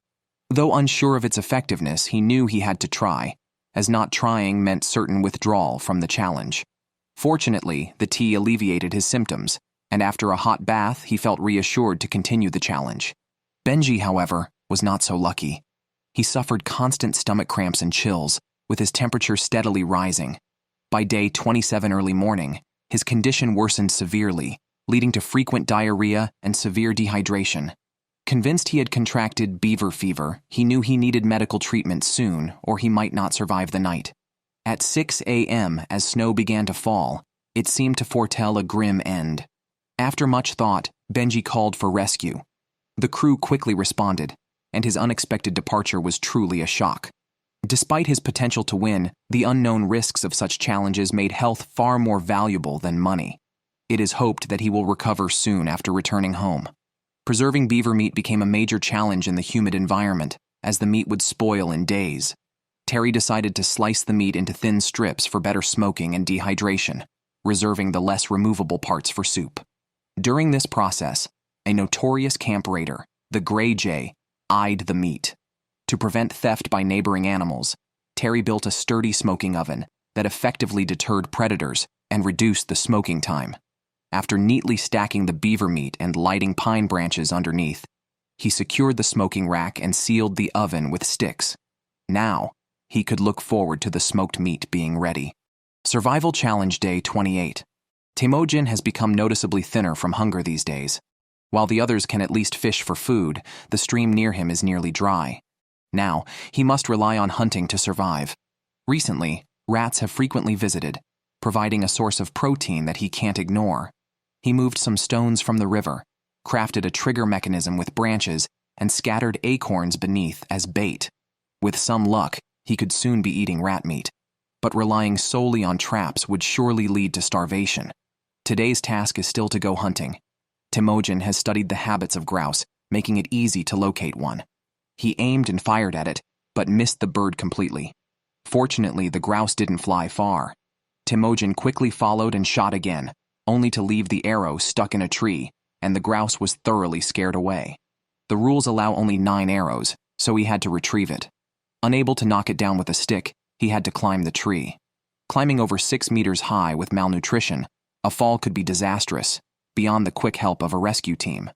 Though unsure of its effectiveness, he knew he had to try, as not trying meant certain withdrawal from the challenge. Fortunately, the tea alleviated his symptoms, and after a hot bath, he felt reassured to continue the challenge. Benji, however, was not so lucky. He suffered constant stomach cramps and chills, with his temperature steadily rising. By day 27 early morning, his condition worsened severely, leading to frequent diarrhea and severe dehydration. Convinced he had contracted beaver fever, he knew he needed medical treatment soon, or he might not survive the night. At 6 a.m., as snow began to fall, it seemed to foretell a grim end. After much thought, Benji called for rescue. The crew quickly responded, and his unexpected departure was truly a shock. Despite his potential to win, the unknown risks of such challenges made health far more valuable than money. It is hoped that he will recover soon after returning home. Preserving beaver meat became a major challenge in the humid environment, as the meat would spoil in days. Terry decided to slice the meat into thin strips for better smoking and dehydration, reserving the less removable parts for soup. During this process, a notorious camp raider, the Gray Jay, eyed the meat. To prevent theft by neighboring animals, Terry built a sturdy smoking oven that effectively deterred predators and reduced the smoking time. After neatly stacking the beaver meat and lighting pine branches underneath, he secured the smoking rack and sealed the oven with sticks. Now, he could look forward to the smoked meat being ready. Survival Challenge Day 28. Temujin has become noticeably thinner from hunger these days. While the others can at least fish for food, the stream near him is nearly dry. Now, he must rely on hunting to survive. Recently, rats have frequently visited, providing a source of protein that he can't ignore. He moved some stones from the river, crafted a trigger mechanism with branches, and scattered acorns beneath as bait. With some luck, he could soon be eating rat meat. But relying solely on traps would surely lead to starvation. Today's task is still to go hunting. Temujin has studied the habits of grouse, making it easy to locate one. He aimed and fired at it, but missed the bird completely. Fortunately, the grouse didn't fly far. Temujin quickly followed and shot again, only to leave the arrow stuck in a tree, and the grouse was thoroughly scared away. The rules allow only 9 arrows, so he had to retrieve it. Unable to knock it down with a stick, he had to climb the tree. Climbing over 6 meters high with malnutrition, a fall could be disastrous, beyond the quick help of a rescue team.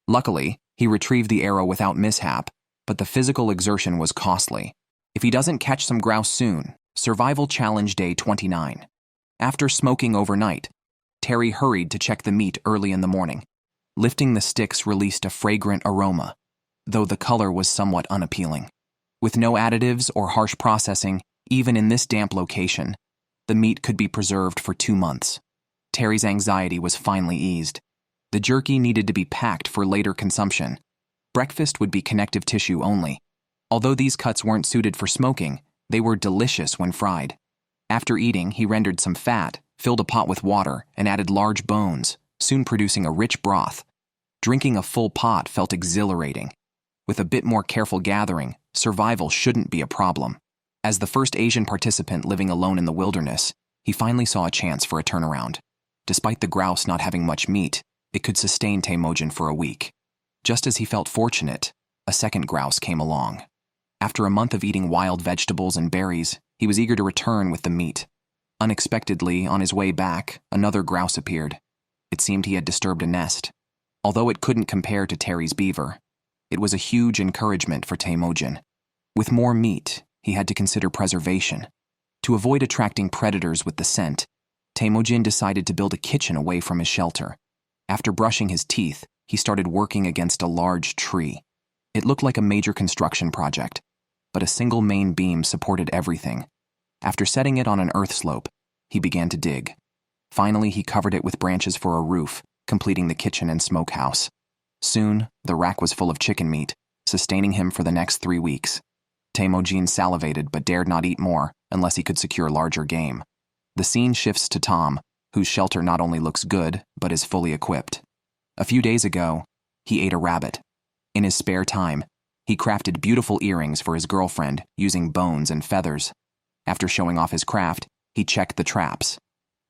Luckily, he retrieved the arrow without mishap, but the physical exertion was costly. If he doesn't catch some grouse soon, Survival Challenge Day 29. After smoking overnight, Terry hurried to check the meat early in the morning. Lifting the sticks released a fragrant aroma, though the color was somewhat unappealing. With no additives or harsh processing, even in this damp location, the meat could be preserved for 2 months. Terry's anxiety was finally eased. The jerky needed to be packed for later consumption. Breakfast would be connective tissue only. Although these cuts weren't suited for smoking, they were delicious when fried. After eating, he rendered some fat, filled a pot with water, and added large bones, soon producing a rich broth. Drinking a full pot felt exhilarating. With a bit more careful gathering, survival shouldn't be a problem. As the first Asian participant living alone in the wilderness, he finally saw a chance for a turnaround. Despite the grouse not having much meat, it could sustain Teeming for a week. Just as he felt fortunate, a second grouse came along. After a month of eating wild vegetables and berries, he was eager to return with the meat. Unexpectedly, on his way back, another grouse appeared. It seemed he had disturbed a nest. Although it couldn't compare to Terry's beaver, it was a huge encouragement for Teeming. With more meat, he had to consider preservation. To avoid attracting predators with the scent, Teeming decided to build a kitchen away from his shelter. After brushing his teeth, he started working against a large tree. It looked like a major construction project, but a single main beam supported everything. After setting it on an earth slope, he began to dig. Finally, he covered it with branches for a roof, completing the kitchen and smokehouse. Soon, the rack was full of chicken meat, sustaining him for the next 3 weeks. Teeming salivated but dared not eat more unless he could secure larger game. The scene shifts to Tom, whose shelter not only looks good, but is fully equipped. A few days ago, he ate a rabbit. In his spare time, he crafted beautiful earrings for his girlfriend using bones and feathers. After showing off his craft, he checked the traps.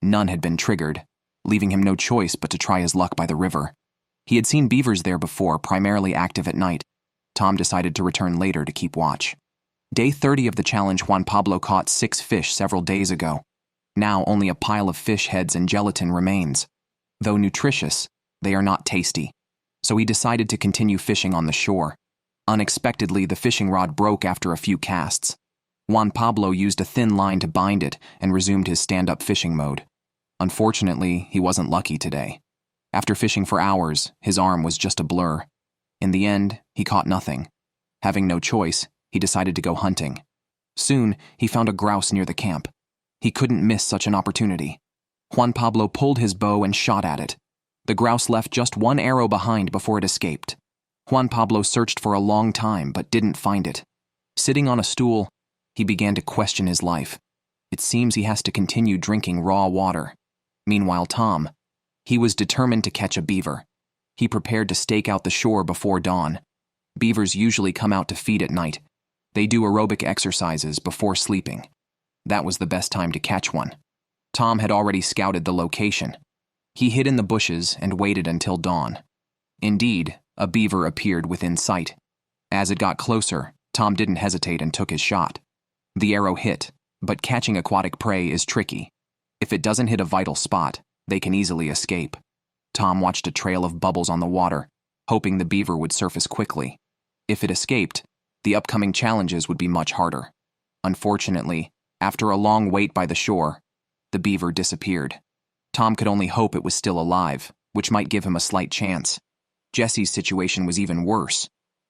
None had been triggered, leaving him no choice but to try his luck by the river. He had seen beavers there before, primarily active at night. Tom decided to return later to keep watch. Day 30 of the challenge, Juan Pablo caught 6 fish several days ago. Now only a pile of fish heads and gelatin remains. Though nutritious, they are not tasty, so he decided to continue fishing on the shore. Unexpectedly, the fishing rod broke after a few casts. Juan Pablo used a thin line to bind it and resumed his stand-up fishing mode. Unfortunately, he wasn't lucky today. After fishing for hours, his arm was just a blur. In the end, he caught nothing. Having no choice, he decided to go hunting. Soon, he found a grouse near the camp. He couldn't miss such an opportunity. Juan Pablo pulled his bow and shot at it. The grouse left just one arrow behind before it escaped. Juan Pablo searched for a long time but didn't find it. Sitting on a stool, he began to question his life. It seems he has to continue drinking raw water. Meanwhile, Tom, he was determined to catch a beaver. He prepared to stake out the shore before dawn. Beavers usually come out to feed at night. They do aerobic exercises before sleeping. That was the best time to catch one. Tom had already scouted the location. He hid in the bushes and waited until dawn. Indeed, a beaver appeared within sight. As it got closer, Tom didn't hesitate and took his shot. The arrow hit, but catching aquatic prey is tricky. If it doesn't hit a vital spot, they can easily escape. Tom watched a trail of bubbles on the water, hoping the beaver would surface quickly. If it escaped, the upcoming challenges would be much harder. Unfortunately, after a long wait by the shore, the beaver disappeared. Tom could only hope it was still alive, which might give him a slight chance. Jessie's situation was even worse.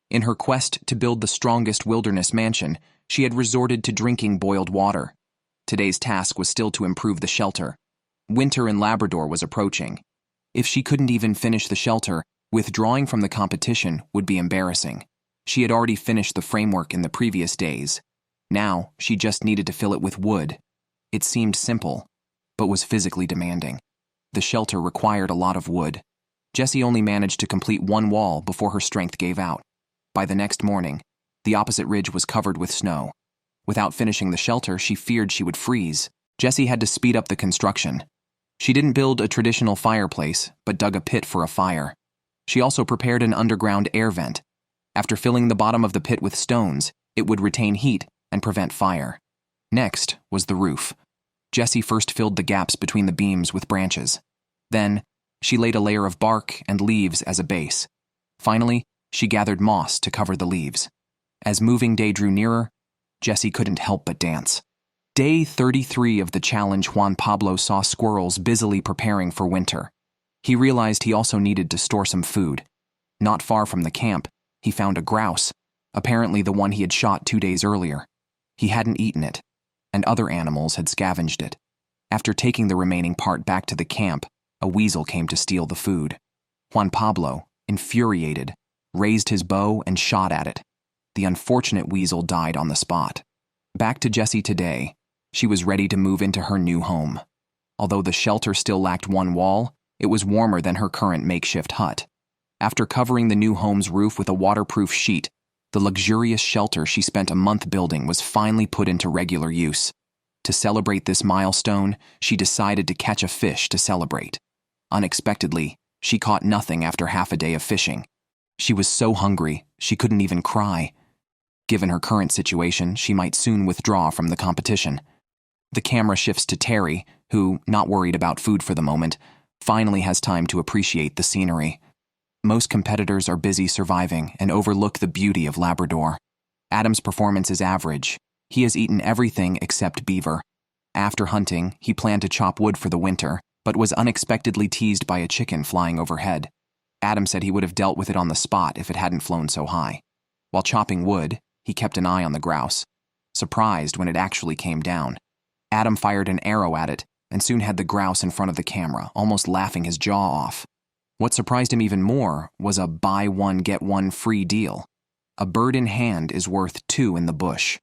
In her quest to build the strongest wilderness mansion, she had resorted to drinking boiled water. Today's task was still to improve the shelter. Winter in Labrador was approaching. If she couldn't even finish the shelter, withdrawing from the competition would be embarrassing. She had already finished the framework in the previous days. Now, she just needed to fill it with wood. It seemed simple, but was physically demanding. The shelter required a lot of wood. Jessie only managed to complete one wall before her strength gave out. By the next morning, the opposite ridge was covered with snow. Without finishing the shelter, she feared she would freeze. Jessie had to speed up the construction. She didn't build a traditional fireplace, but dug a pit for a fire. She also prepared an underground air vent. After filling the bottom of the pit with stones, it would retain heat and prevent fire. Next was the roof. Jessie first filled the gaps between the beams with branches. Then, she laid a layer of bark and leaves as a base. Finally, she gathered moss to cover the leaves. As moving day drew nearer, Jessie couldn't help but dance. Day 33 of the challenge, Juan Pablo saw squirrels busily preparing for winter. He realized he also needed to store some food. Not far from the camp, he found a grouse, apparently the one he had shot 2 days earlier. He hadn't eaten it, and other animals had scavenged it. After taking the remaining part back to the camp, a weasel came to steal the food. Juan Pablo, infuriated, raised his bow and shot at it. The unfortunate weasel died on the spot. Back to Jessie today, she was ready to move into her new home. Although the shelter still lacked one wall, it was warmer than her current makeshift hut. After covering the new home's roof with a waterproof sheet, The luxurious shelter she spent a month building was finally put into regular use. To celebrate this milestone, she decided to catch a fish to celebrate. Unexpectedly, she caught nothing after half a day of fishing. She was so hungry, she couldn't even cry. Given her current situation, she might soon withdraw from the competition. The camera shifts to Terry, who, not worried about food for the moment, finally has time to appreciate the scenery. Most competitors are busy surviving and overlook the beauty of Labrador. Adam's performance is average. He has eaten everything except beaver. After hunting, he planned to chop wood for the winter, but was unexpectedly teased by a chicken flying overhead. Adam said he would have dealt with it on the spot if it hadn't flown so high. While chopping wood, he kept an eye on the grouse, surprised when it actually came down. Adam fired an arrow at it and soon had the grouse in front of the camera, almost laughing his jaw off. What surprised him even more was a buy one get one free deal. A bird in hand is worth two in the bush.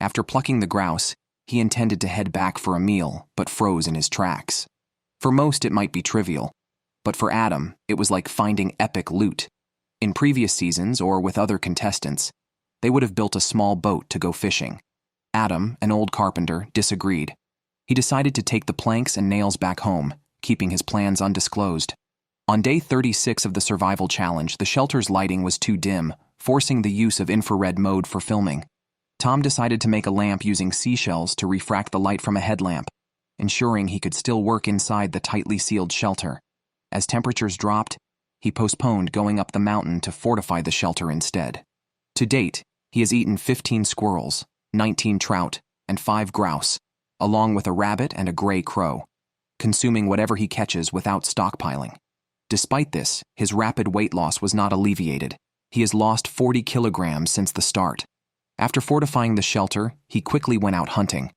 After plucking the grouse, he intended to head back for a meal, but froze in his tracks. For most, it might be trivial, but for Adam, it was like finding epic loot. In previous seasons, or with other contestants, they would have built a small boat to go fishing. Adam, an old carpenter, disagreed. He decided to take the planks and nails back home, keeping his plans undisclosed. On day 36 of the survival challenge, the shelter's lighting was too dim, forcing the use of infrared mode for filming. Tom decided to make a lamp using seashells to refract the light from a headlamp, ensuring he could still work inside the tightly sealed shelter. As temperatures dropped, he postponed going up the mountain to fortify the shelter instead. To date, he has eaten 15 squirrels, 19 trout, and 5 grouse, along with a rabbit and a gray crow, consuming whatever he catches without stockpiling. Despite this, his rapid weight loss was not alleviated. He has lost 40 kilograms since the start. After fortifying the shelter, he quickly went out hunting.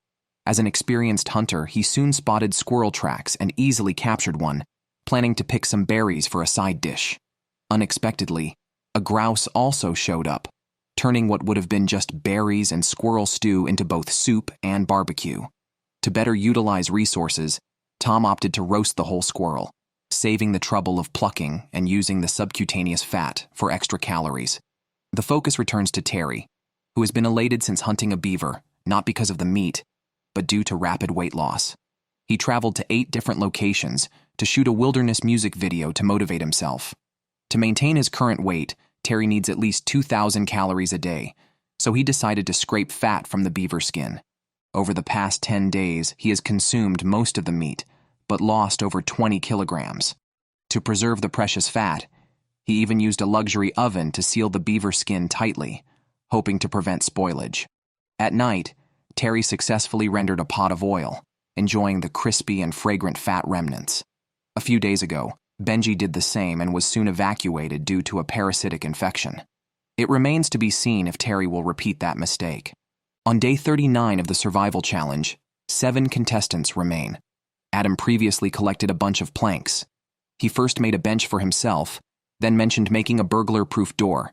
As an experienced hunter, he soon spotted squirrel tracks and easily captured one, planning to pick some berries for a side dish. Unexpectedly, a grouse also showed up, turning what would have been just berries and squirrel stew into both soup and barbecue. To better utilize resources, Tom opted to roast the whole squirrel, saving the trouble of plucking and using the subcutaneous fat for extra calories. The focus returns to Terry, who has been elated since hunting a beaver, not because of the meat, but due to rapid weight loss. He traveled to 8 different locations to shoot a wilderness music video to motivate himself. To maintain his current weight, Terry needs at least 2,000 calories a day, so he decided to scrape fat from the beaver skin. Over the past 10 days, he has consumed most of the meat, but lost over 20 kilograms. To preserve the precious fat, he even used a luxury oven to seal the beaver skin tightly, hoping to prevent spoilage. At night, Terry successfully rendered a pot of oil, enjoying the crispy and fragrant fat remnants. A few days ago, Benji did the same and was soon evacuated due to a parasitic infection. It remains to be seen if Terry will repeat that mistake. On day 39 of the survival challenge, 7 contestants remain. Adam previously collected a bunch of planks. He first made a bench for himself, then mentioned making a burglar-proof door.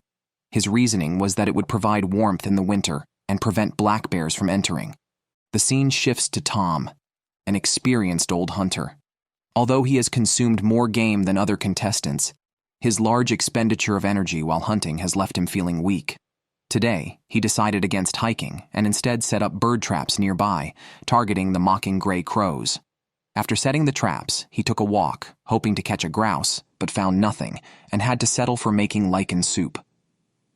His reasoning was that it would provide warmth in the winter and prevent black bears from entering. The scene shifts to Tom, an experienced old hunter. Although he has consumed more game than other contestants, his large expenditure of energy while hunting has left him feeling weak. Today, he decided against hiking and instead set up bird traps nearby, targeting the mocking gray crows. After setting the traps, he took a walk, hoping to catch a grouse, but found nothing and had to settle for making lichen soup.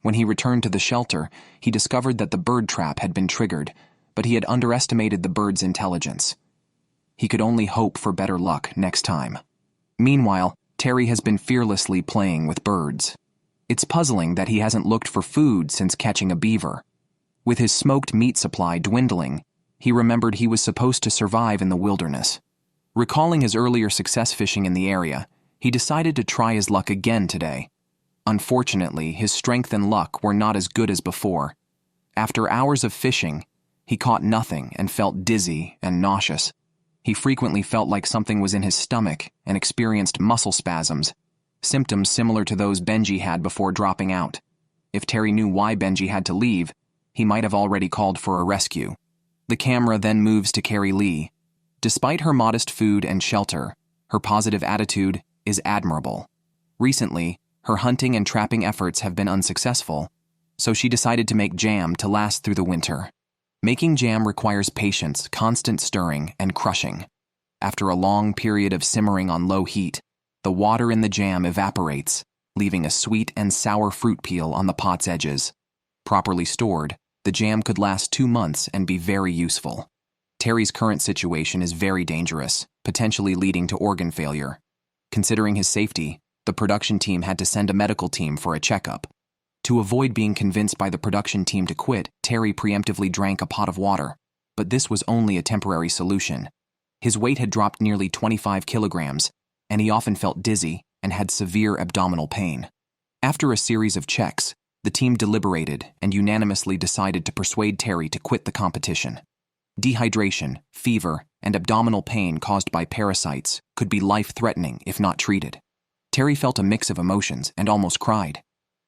When he returned to the shelter, he discovered that the bird trap had been triggered, but he had underestimated the bird's intelligence. He could only hope for better luck next time. Meanwhile, Terry has been fearlessly playing with birds. It's puzzling that he hasn't looked for food since catching a beaver. With his smoked meat supply dwindling, he remembered he was supposed to survive in the wilderness. Recalling his earlier success fishing in the area, he decided to try his luck again today. Unfortunately, his strength and luck were not as good as before. After hours of fishing, he caught nothing and felt dizzy and nauseous. He frequently felt like something was in his stomach and experienced muscle spasms, symptoms similar to those Benji had before dropping out. If Terry knew why Benji had to leave, he might have already called for a rescue. The camera then moves to Carrie Lee. Despite her modest food and shelter, her positive attitude is admirable. Recently, her hunting and trapping efforts have been unsuccessful, so she decided to make jam to last through the winter. Making jam requires patience, constant stirring, and crushing. After a long period of simmering on low heat, the water in the jam evaporates, leaving a sweet and sour fruit peel on the pot's edges. Properly stored, the jam could last 2 months and be very useful. Terry's current situation is very dangerous, potentially leading to organ failure. Considering his safety, the production team had to send a medical team for a checkup. To avoid being convinced by the production team to quit, Terry preemptively drank a pot of water, but this was only a temporary solution. His weight had dropped nearly 25 kilograms, and he often felt dizzy and had severe abdominal pain. After a series of checks, the team deliberated and unanimously decided to persuade Terry to quit the competition. Dehydration, fever, and abdominal pain caused by parasites could be life-threatening if not treated. Terry felt a mix of emotions and almost cried.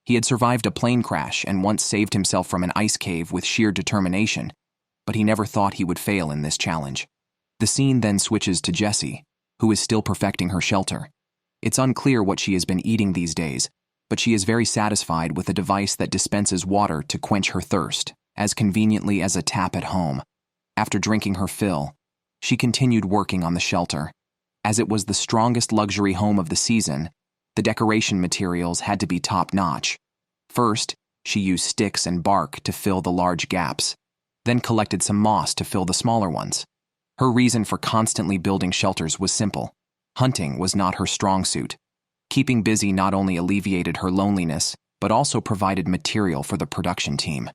He had survived a plane crash and once saved himself from an ice cave with sheer determination, but he never thought he would fail in this challenge. The scene then switches to Jessie, who is still perfecting her shelter. It's unclear what she has been eating these days, but she is very satisfied with a device that dispenses water to quench her thirst, as conveniently as a tap at home. After drinking her fill, she continued working on the shelter. As it was the strongest luxury home of the season, the decoration materials had to be top-notch. First, she used sticks and bark to fill the large gaps, then collected some moss to fill the smaller ones. Her reason for constantly building shelters was simple. Hunting was not her strong suit. Keeping busy not only alleviated her loneliness, but also provided material for the production team.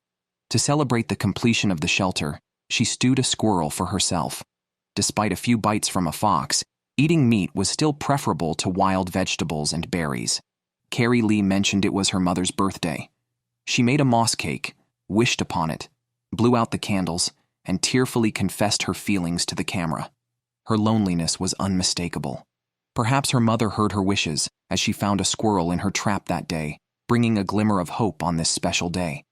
To celebrate the completion of the shelter, she stewed a squirrel for herself. Despite a few bites from a fox, eating meat was still preferable to wild vegetables and berries. Carrie Lee mentioned it was her mother's birthday. She made a moss cake, wished upon it, blew out the candles, and tearfully confessed her feelings to the camera. Her loneliness was unmistakable. Perhaps her mother heard her wishes as she found a squirrel in her trap that day, bringing a glimmer of hope on this special day.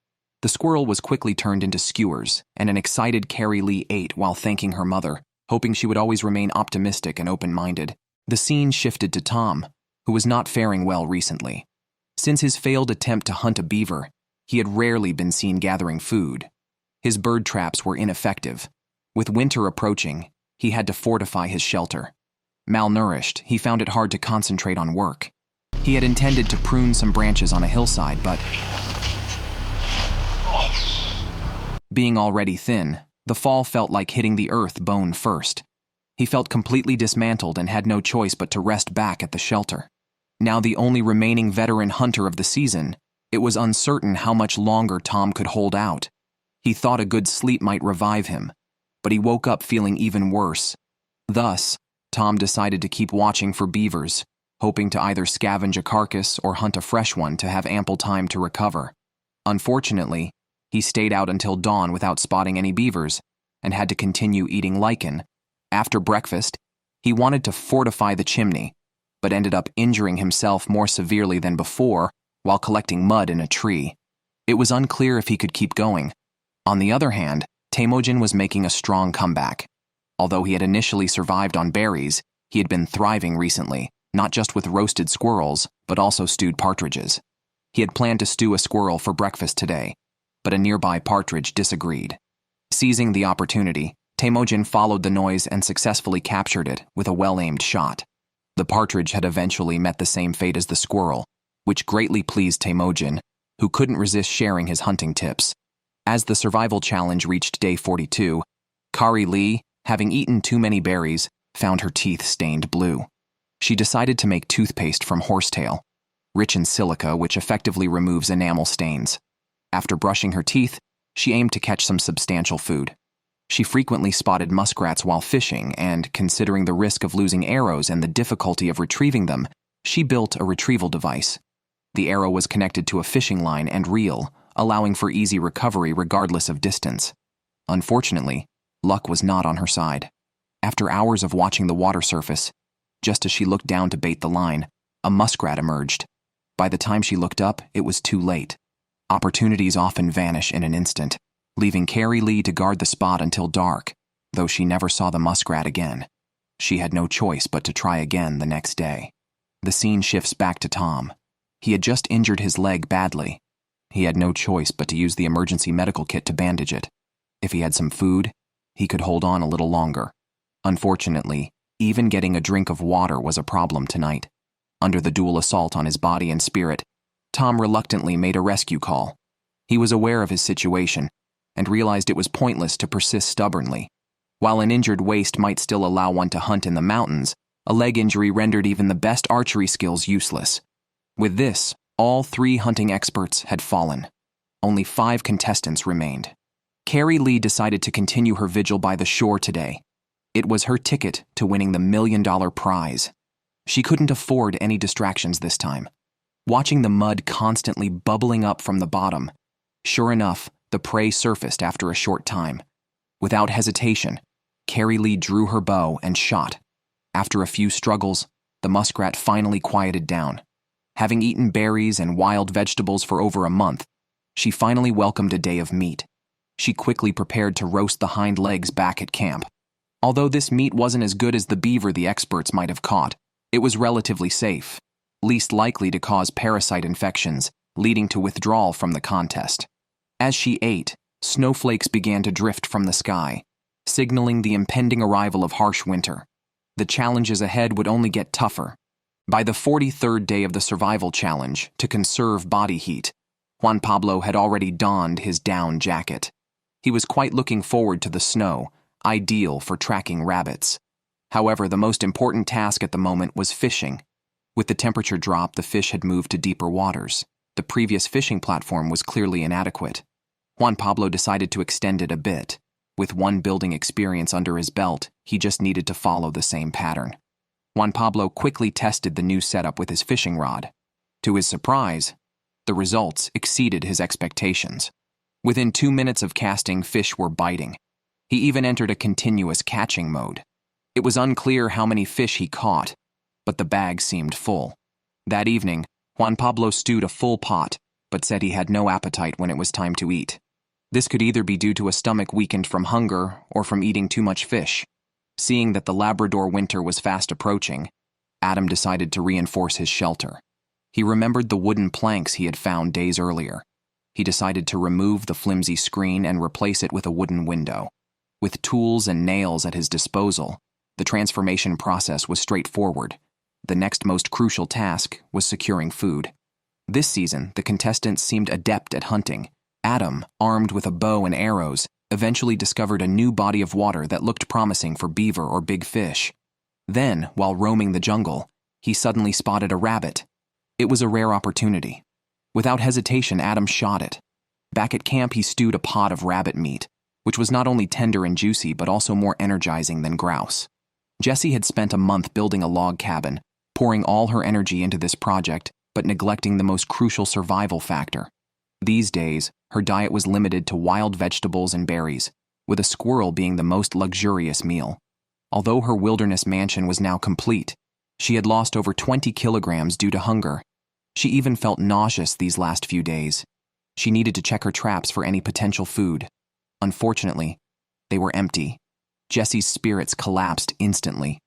The squirrel was quickly turned into skewers, and an excited Carrie Lee ate while thanking her mother, hoping she would always remain optimistic and open-minded. The scene shifted to Tom, who was not faring well recently. Since his failed attempt to hunt a beaver, he had rarely been seen gathering food. His bird traps were ineffective. With winter approaching, he had to fortify his shelter. Malnourished, he found it hard to concentrate on work. He had intended to prune some branches on a hillside, but being already thin, the fall felt like hitting the earth bone first. He felt completely dismantled and had no choice but to rest back at the shelter. Now the only remaining veteran hunter of the season, it was uncertain how much longer Tom could hold out. He thought a good sleep might revive him, but he woke up feeling even worse. Thus, Tom decided to keep watching for beavers, hoping to either scavenge a carcass or hunt a fresh one to have ample time to recover. Unfortunately, he stayed out until dawn without spotting any beavers and had to continue eating lichen. After breakfast, he wanted to fortify the chimney, but ended up injuring himself more severely than before while collecting mud in a tree. It was unclear if he could keep going. On the other hand, Teeming was making a strong comeback. Although he had initially survived on berries, he had been thriving recently, not just with roasted squirrels, but also stewed partridges. He had planned to stew a squirrel for breakfast today, but a nearby partridge disagreed. Seizing the opportunity, Teeming followed the noise and successfully captured it with a well-aimed shot. The partridge had eventually met the same fate as the squirrel, which greatly pleased Teeming, who couldn't resist sharing his hunting tips. As the survival challenge reached day 42, Carrie Lee, having eaten too many berries, found her teeth stained blue. She decided to make toothpaste from horsetail, rich in silica which effectively removes enamel stains. After brushing her teeth, she aimed to catch some substantial food. She frequently spotted muskrats while fishing, and, considering the risk of losing arrows and the difficulty of retrieving them, she built a retrieval device. The arrow was connected to a fishing line and reel, allowing for easy recovery regardless of distance. Unfortunately, luck was not on her side. After hours of watching the water surface, just as she looked down to bait the line, a muskrat emerged. By the time she looked up, it was too late. Opportunities often vanish in an instant, leaving Carrie Lee to guard the spot until dark, though she never saw the muskrat again. She had no choice but to try again the next day. The scene shifts back to Tom. He had just injured his leg badly. He had no choice but to use the emergency medical kit to bandage it. If he had some food, he could hold on a little longer. Unfortunately, even getting a drink of water was a problem tonight. Under the dual assault on his body and spirit, Tom reluctantly made a rescue call. He was aware of his situation and realized it was pointless to persist stubbornly. While an injured waist might still allow one to hunt in the mountains, a leg injury rendered even the best archery skills useless. With this, all 3 hunting experts had fallen. Only 5 contestants remained. Carrie Lee decided to continue her vigil by the shore today. It was her ticket to winning the $1 million prize. She couldn't afford any distractions this time. Watching the mud constantly bubbling up from the bottom, sure enough, the prey surfaced after a short time. Without hesitation, Carrie Lee drew her bow and shot. After a few struggles, the muskrat finally quieted down. Having eaten berries and wild vegetables for over a month, she finally welcomed a day of meat. She quickly prepared to roast the hind legs back at camp. Although this meat wasn't as good as the beaver the experts might have caught, it was relatively safe, least likely to cause parasite infections, leading to withdrawal from the contest. As she ate, snowflakes began to drift from the sky, signaling the impending arrival of harsh winter. The challenges ahead would only get tougher. By the 43rd day of the survival challenge, to conserve body heat, Juan Pablo had already donned his down jacket. He was quite looking forward to the snow, ideal for tracking rabbits. However, the most important task at the moment was fishing. With the temperature drop, the fish had moved to deeper waters. The previous fishing platform was clearly inadequate. Juan Pablo decided to extend it a bit. With one building experience under his belt, he just needed to follow the same pattern. Juan Pablo quickly tested the new setup with his fishing rod. To his surprise, the results exceeded his expectations. Within 2 minutes of casting, fish were biting. He even entered a continuous catching mode. It was unclear how many fish he caught, but the bag seemed full. That evening, Juan Pablo stewed a full pot, but said he had no appetite when it was time to eat. This could either be due to a stomach weakened from hunger or from eating too much fish. Seeing that the Labrador winter was fast approaching, Adam decided to reinforce his shelter. He remembered the wooden planks he had found days earlier. He decided to remove the flimsy screen and replace it with a wooden window. With tools and nails at his disposal, the transformation process was straightforward. The next most crucial task was securing food. This season, the contestants seemed adept at hunting. Adam, armed with a bow and arrows, eventually discovered a new body of water that looked promising for beaver or big fish. Then, while roaming the jungle, he suddenly spotted a rabbit. It was a rare opportunity. Without hesitation, Adam shot it. Back at camp, he stewed a pot of rabbit meat, which was not only tender and juicy but also more energizing than grouse. Jessie had spent a month building a log cabin, pouring all her energy into this project, but neglecting the most crucial survival factor. These days, her diet was limited to wild vegetables and berries, with a squirrel being the most luxurious meal. Although her wilderness mansion was now complete, she had lost over 20 kilograms due to hunger. She even felt nauseous these last few days. She needed to check her traps for any potential food. Unfortunately, they were empty. Jessie's spirits collapsed instantly.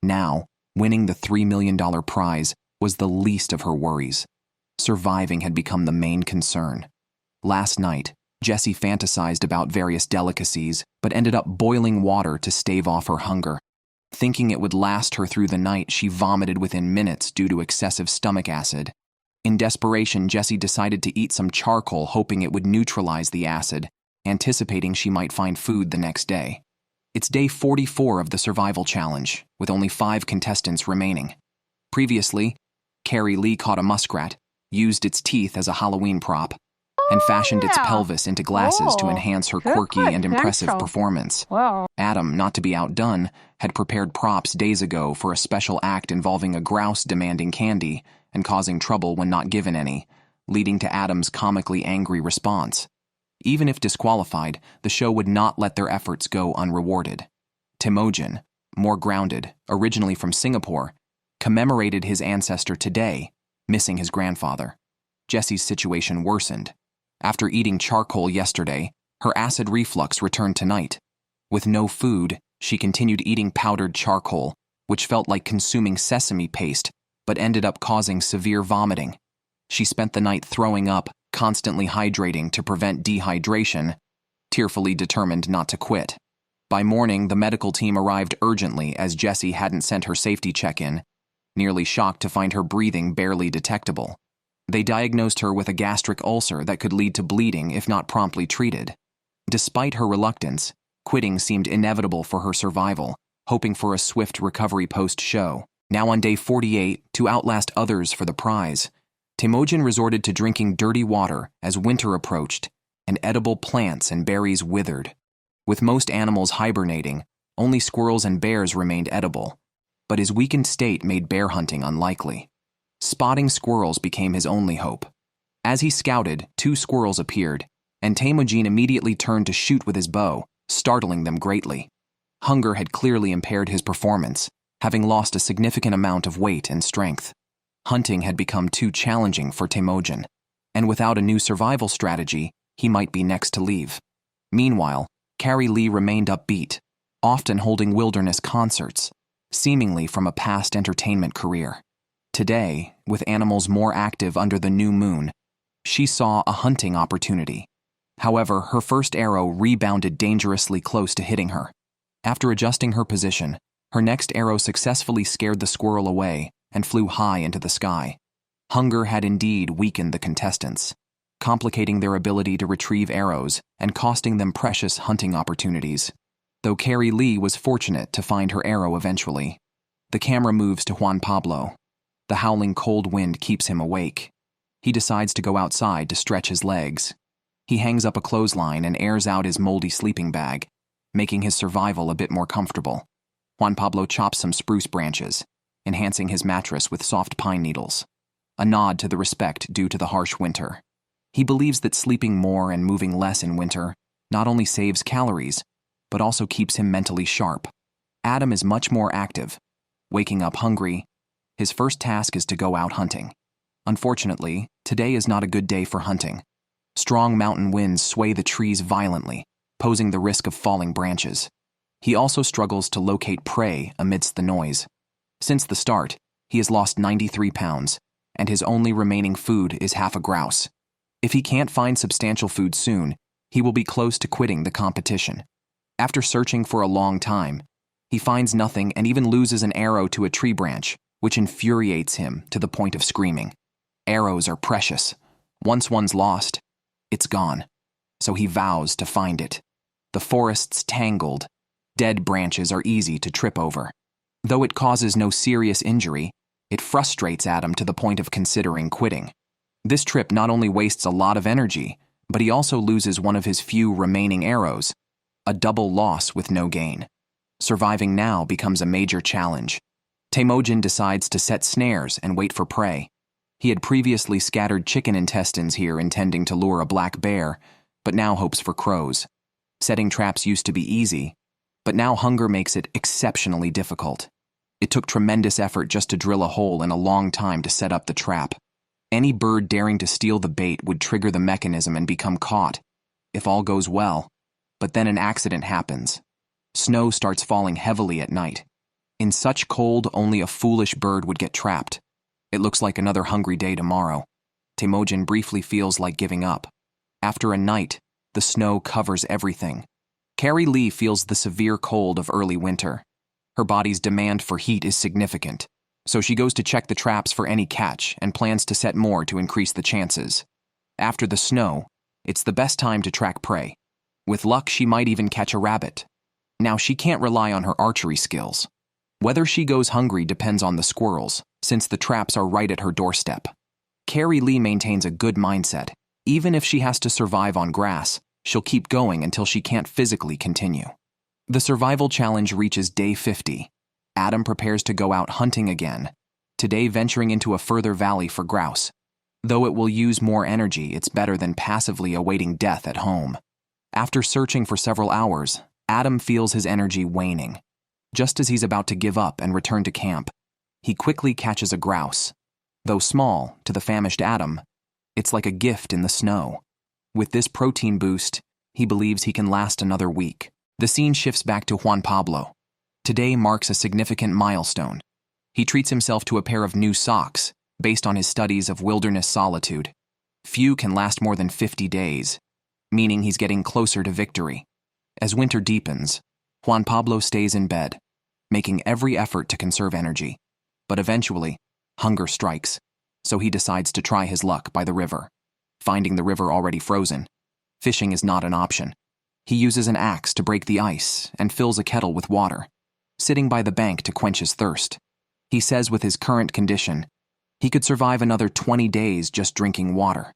Now, winning the $3 million prize was the least of her worries. Surviving had become the main concern. Last night, Jessie fantasized about various delicacies, but ended up boiling water to stave off her hunger. Thinking it would last her through the night, she vomited within minutes due to excessive stomach acid. In desperation, Jessie decided to eat some charcoal, hoping it would neutralize the acid, anticipating she might find food the next day. It's day 44 of the survival challenge, with only 5 contestants remaining. Previously, Carrie Lee caught a muskrat, used its teeth as a Halloween prop, and fashioned its pelvis into glasses to enhance her quirky and impressive performance. Adam, not to be outdone, had prepared props days ago for a special act involving a grouse demanding candy and causing trouble when not given any, leading to Adam's comically angry response. Even if disqualified, the show would not let their efforts go unrewarded. Teeming, more grounded, originally from Singapore, commemorated his ancestor today, missing his grandfather. Jessie's situation worsened. After eating charcoal yesterday, her acid reflux returned tonight. With no food, she continued eating powdered charcoal, which felt like consuming sesame paste, but ended up causing severe vomiting. She spent the night throwing up, constantly hydrating to prevent dehydration, tearfully determined not to quit. By morning, the medical team arrived urgently as Jessie hadn't sent her safety check-in, nearly shocked to find her breathing barely detectable. They diagnosed her with a gastric ulcer that could lead to bleeding if not promptly treated. Despite her reluctance, quitting seemed inevitable for her survival, hoping for a swift recovery post-show. Now on day 48, to outlast others for the prize, Teeming resorted to drinking dirty water as winter approached and edible plants and berries withered. With most animals hibernating, only squirrels and bears remained edible, but his weakened state made bear hunting unlikely. Spotting squirrels became his only hope. As he scouted, 2 squirrels appeared, and Teeming immediately turned to shoot with his bow, startling them greatly. Hunger had clearly impaired his performance, having lost a significant amount of weight and strength. Hunting had become too challenging for Teeming, and without a new survival strategy, he might be next to leave. Meanwhile, Carrie Lee remained upbeat, often holding wilderness concerts, seemingly from a past entertainment career. Today, with animals more active under the new moon, she saw a hunting opportunity. However, her first arrow rebounded dangerously close to hitting her. After adjusting her position, her next arrow successfully scared the squirrel away and flew high into the sky. Hunger had indeed weakened the contestants, complicating their ability to retrieve arrows and costing them precious hunting opportunities. Though Carrie Lee was fortunate to find her arrow eventually. The camera moves to Juan Pablo. The howling cold wind keeps him awake. He decides to go outside to stretch his legs. He hangs up a clothesline and airs out his moldy sleeping bag, making his survival a bit more comfortable. Juan Pablo chops some spruce branches, enhancing his mattress with soft pine needles, a nod to the respect due to the harsh winter. He believes that sleeping more and moving less in winter not only saves calories, but also keeps him mentally sharp. Adam is much more active. Waking up hungry, his first task is to go out hunting. Unfortunately, today is not a good day for hunting. Strong mountain winds sway the trees violently, posing the risk of falling branches. He also struggles to locate prey amidst the noise. Since the start, he has lost 93 pounds, and his only remaining food is half a grouse. If he can't find substantial food soon, he will be close to quitting the competition. After searching for a long time, he finds nothing and even loses an arrow to a tree branch, which infuriates him to the point of screaming. Arrows are precious. Once one's lost, it's gone. So he vows to find it. The forest's tangled. Dead branches are easy to trip over. Though it causes no serious injury, it frustrates Adam to the point of considering quitting. This trip not only wastes a lot of energy, but he also loses one of his few remaining arrows, a double loss with no gain. Surviving now becomes a major challenge. Teeming decides to set snares and wait for prey. He had previously scattered chicken intestines here intending to lure a black bear, but now hopes for crows. Setting traps used to be easy, but now hunger makes it exceptionally difficult. It took tremendous effort just to drill a hole and a long time to set up the trap. Any bird daring to steal the bait would trigger the mechanism and become caught, if all goes well. But then an accident happens. Snow starts falling heavily at night. In such cold, only a foolish bird would get trapped. It looks like another hungry day tomorrow. Teeming briefly feels like giving up. After a night, the snow covers everything. Carrie Lee feels the severe cold of early winter. Her body's demand for heat is significant, so she goes to check the traps for any catch and plans to set more to increase the chances. After the snow, it's the best time to track prey. With luck, she might even catch a rabbit. Now, she can't rely on her archery skills. Whether she goes hungry depends on the squirrels, since the traps are right at her doorstep. Carrie Lee maintains a good mindset. Even if she has to survive on grass, she'll keep going until she can't physically continue. The survival challenge reaches day 50. Adam prepares to go out hunting again, today venturing into a further valley for grouse. Though it will use more energy, it's better than passively awaiting death at home. After searching for several hours, Adam feels his energy waning. Just as he's about to give up and return to camp, he quickly catches a grouse. Though small, to the famished Adam, it's like a gift in the snow. With this protein boost, he believes he can last another week. The scene shifts back to Juan Pablo. Today marks a significant milestone. He treats himself to a pair of new socks, Based on his studies of wilderness solitude, few can last more than 50 days, meaning he's getting closer to victory. As winter deepens, Juan Pablo stays in bed, making every effort to conserve energy. But eventually, hunger strikes, so he decides to try his luck by the river. Finding the river already frozen, fishing is not an option. He uses an axe to break the ice and fills a kettle with water, sitting by the bank to quench his thirst. He says with his current condition, he could survive another 20 days just drinking water.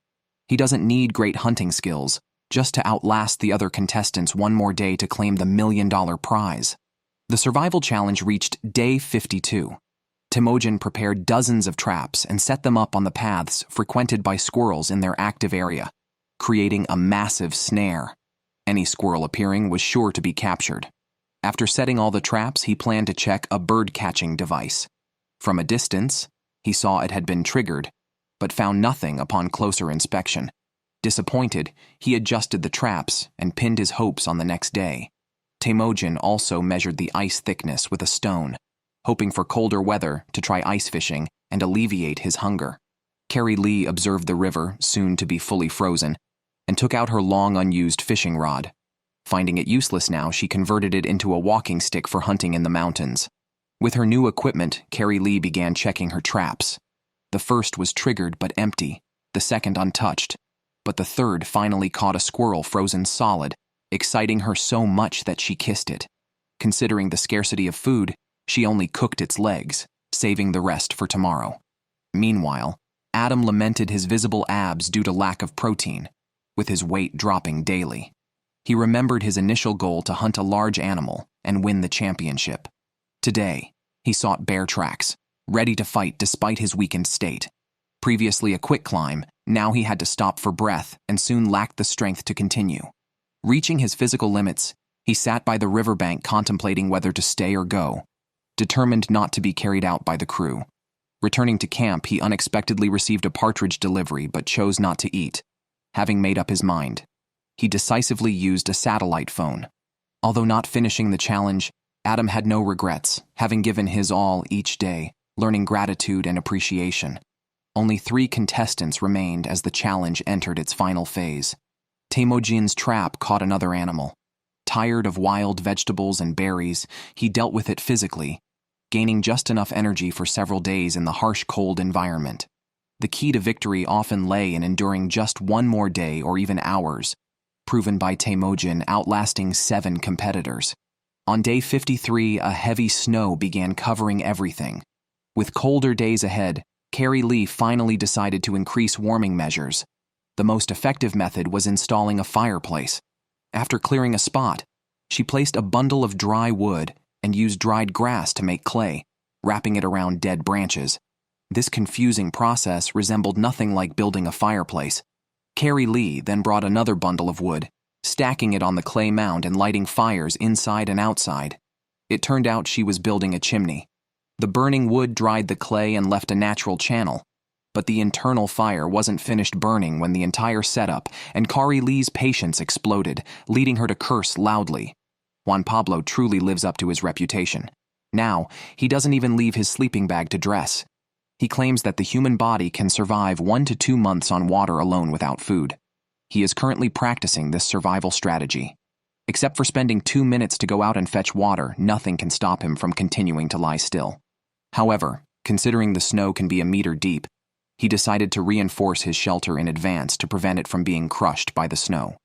He doesn't need great hunting skills, just to outlast the other contestants one more day to claim the $1 million prize. The survival challenge reached day 52. Teeming prepared dozens of traps and set them up on the paths frequented by squirrels in their active area, creating a massive snare. Any squirrel appearing was sure to be captured. After setting all the traps, he planned to check a bird-catching device. From a distance, he saw it had been triggered, but found nothing upon closer inspection. Disappointed, he adjusted the traps and pinned his hopes on the next day. Teeming also measured the ice thickness with a stone, hoping for colder weather to try ice fishing and alleviate his hunger. Carrie Lee observed the river, soon to be fully frozen, and took out her long unused fishing rod. Finding it useless now, she converted it into a walking stick for hunting in the mountains. With her new equipment, Carrie Lee began checking her traps. The first was triggered but empty, the second untouched, but the third finally caught a squirrel frozen solid, exciting her so much that she kissed it. Considering the scarcity of food, she only cooked its legs, saving the rest for tomorrow. Meanwhile, Adam lamented his visible abs due to lack of protein, with his weight dropping daily. He remembered his initial goal to hunt a large animal and win the championship. Today, he sought bear tracks, ready to fight despite his weakened state. Previously a quick climb, now he had to stop for breath and soon lacked the strength to continue. Reaching his physical limits, he sat by the riverbank contemplating whether to stay or go, determined not to be carried out by the crew. Returning to camp, he unexpectedly received a partridge delivery but chose not to eat. Having made up his mind, he decisively used a satellite phone. Although not finishing the challenge, Adam had no regrets, having given his all each day, learning gratitude and appreciation. Only 3 contestants remained as the challenge entered its final phase. Teeming's trap caught another animal. Tired of wild vegetables and berries, he dealt with it physically, gaining just enough energy for several days in the harsh cold environment. The key to victory often lay in enduring just one more day or even hours, proven by Teeming outlasting 7 competitors. On day 53, a heavy snow began covering everything. With colder days ahead, Carrie Lee finally decided to increase warming measures. The most effective method was installing a fireplace. After clearing a spot, she placed a bundle of dry wood and used dried grass to make clay, wrapping it around dead branches. This confusing process resembled nothing like building a fireplace. Carrie Lee then brought another bundle of wood, stacking it on the clay mound and lighting fires inside and outside. It turned out she was building a chimney. The burning wood dried the clay and left a natural channel, but the internal fire wasn't finished burning when the entire setup and Carrie Lee's patience exploded, leading her to curse loudly. Juan Pablo truly lives up to his reputation. Now, he doesn't even leave his sleeping bag to dress. He claims that the human body can survive 1 to 2 months on water alone without food. He is currently practicing this survival strategy. Except for spending 2 minutes to go out and fetch water, nothing can stop him from continuing to lie still. However, considering the snow can be a meter deep, he decided to reinforce his shelter in advance to prevent it from being crushed by the snow.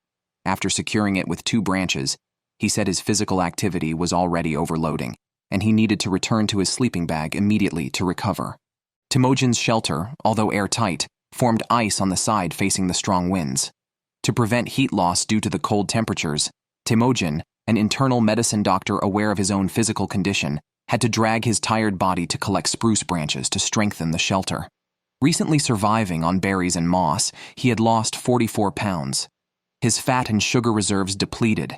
After securing it with 2 branches, he said his physical activity was already overloading, and he needed to return to his sleeping bag immediately to recover. Teeming's shelter, although airtight, formed ice on the side facing the strong winds. To prevent heat loss due to the cold temperatures, Teeming, an internal medicine doctor aware of his own physical condition, had to drag his tired body to collect spruce branches to strengthen the shelter. Recently surviving on berries and moss, he had lost 44 pounds. His fat and sugar reserves depleted.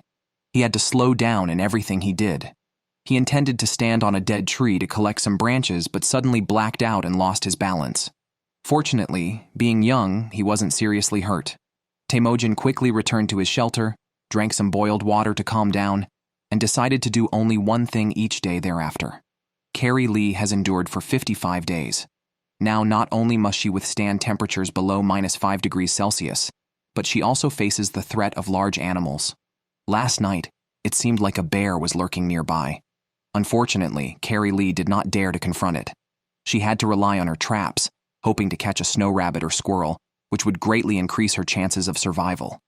He had to slow down in everything he did. He intended to stand on a dead tree to collect some branches, but suddenly blacked out and lost his balance. Fortunately, being young, he wasn't seriously hurt. Teeming quickly returned to his shelter, drank some boiled water to calm down, and decided to do only one thing each day thereafter. Carrie Lee has endured for 55 days. Now not only must she withstand temperatures below -5 degrees Celsius, but she also faces the threat of large animals. Last night, it seemed like a bear was lurking nearby. Unfortunately, Carrie Lee did not dare to confront it. She had to rely on her traps, hoping to catch a snow rabbit or squirrel, which would greatly increase her chances of survival.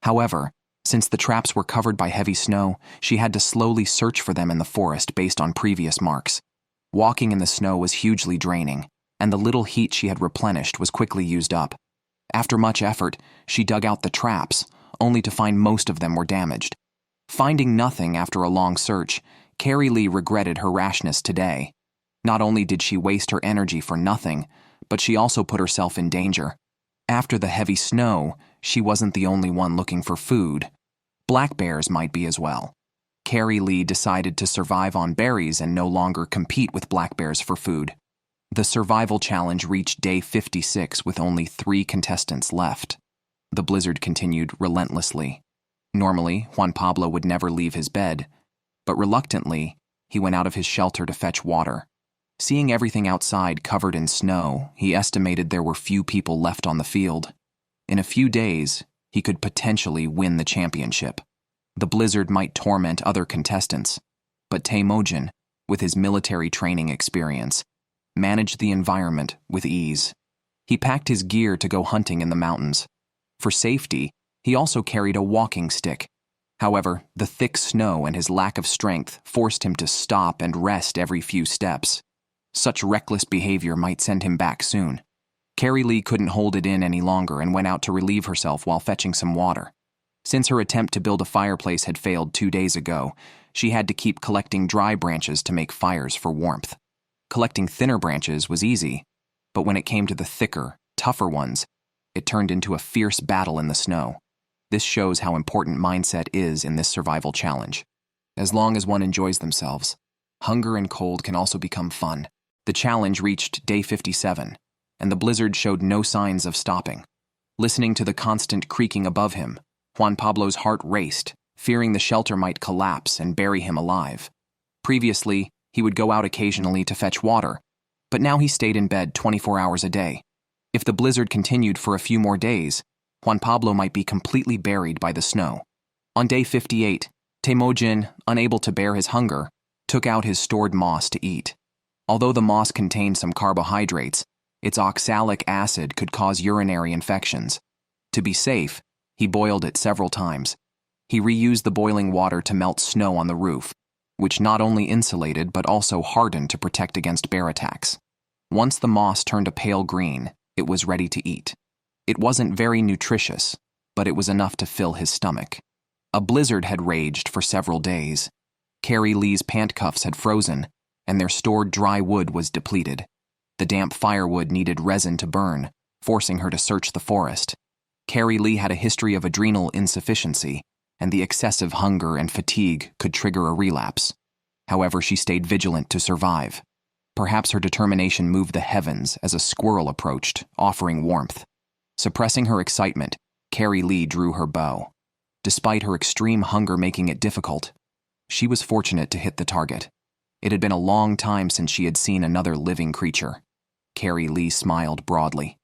However, since the traps were covered by heavy snow, she had to slowly search for them in the forest based on previous marks. Walking in the snow was hugely draining, and the little heat she had replenished was quickly used up. After much effort, she dug out the traps, only to find most of them were damaged. Finding nothing after a long search, Carrie Lee regretted her rashness today. Not only did she waste her energy for nothing, but she also put herself in danger. After the heavy snow, she wasn't the only one looking for food. Black bears might be as well. Carrie Lee decided to survive on berries and no longer compete with black bears for food. The survival challenge reached day 56 with only 3 contestants left. The blizzard continued relentlessly. Normally, Juan Pablo would never leave his bed, but reluctantly, he went out of his shelter to fetch water. Seeing everything outside covered in snow, he estimated there were few people left on the field. In a few days, he could potentially win the championship. The blizzard might torment other contestants, but Teeming, with his military training experience, managed the environment with ease. He packed his gear to go hunting in the mountains. For safety, he also carried a walking stick. However, the thick snow and his lack of strength forced him to stop and rest every few steps. Such reckless behavior might send him back soon. Carrie Lee couldn't hold it in any longer and went out to relieve herself while fetching some water. Since her attempt to build a fireplace had failed 2 days ago, she had to keep collecting dry branches to make fires for warmth. Collecting thinner branches was easy, but when it came to the thicker, tougher ones, it turned into a fierce battle in the snow. This shows how important mindset is in this survival challenge. As long as one enjoys themselves, hunger and cold can also become fun. The challenge reached day 57, and the blizzard showed no signs of stopping. Listening to the constant creaking above him, Juan Pablo's heart raced, fearing the shelter might collapse and bury him alive. Previously, he would go out occasionally to fetch water, but now he stayed in bed 24 hours a day. If the blizzard continued for a few more days, Juan Pablo might be completely buried by the snow. On day 58, Teeming, unable to bear his hunger, took out his stored moss to eat. Although the moss contained some carbohydrates, its oxalic acid could cause urinary infections. To be safe, he boiled it several times. He reused the boiling water to melt snow on the roof, which not only insulated but also hardened to protect against bear attacks. Once the moss turned a pale green, it was ready to eat. It wasn't very nutritious, but it was enough to fill his stomach. A blizzard had raged for several days. Carrie Lee's pant cuffs had frozen, and their stored dry wood was depleted. The damp firewood needed resin to burn, forcing her to search the forest. Carrie Lee had a history of adrenal insufficiency, and the excessive hunger and fatigue could trigger a relapse. However, she stayed vigilant to survive. Perhaps her determination moved the heavens as a squirrel approached, offering warmth. Suppressing her excitement, Carrie Lee drew her bow. Despite her extreme hunger making it difficult, she was fortunate to hit the target. It had been a long time since she had seen another living creature. Carrie Lee smiled broadly.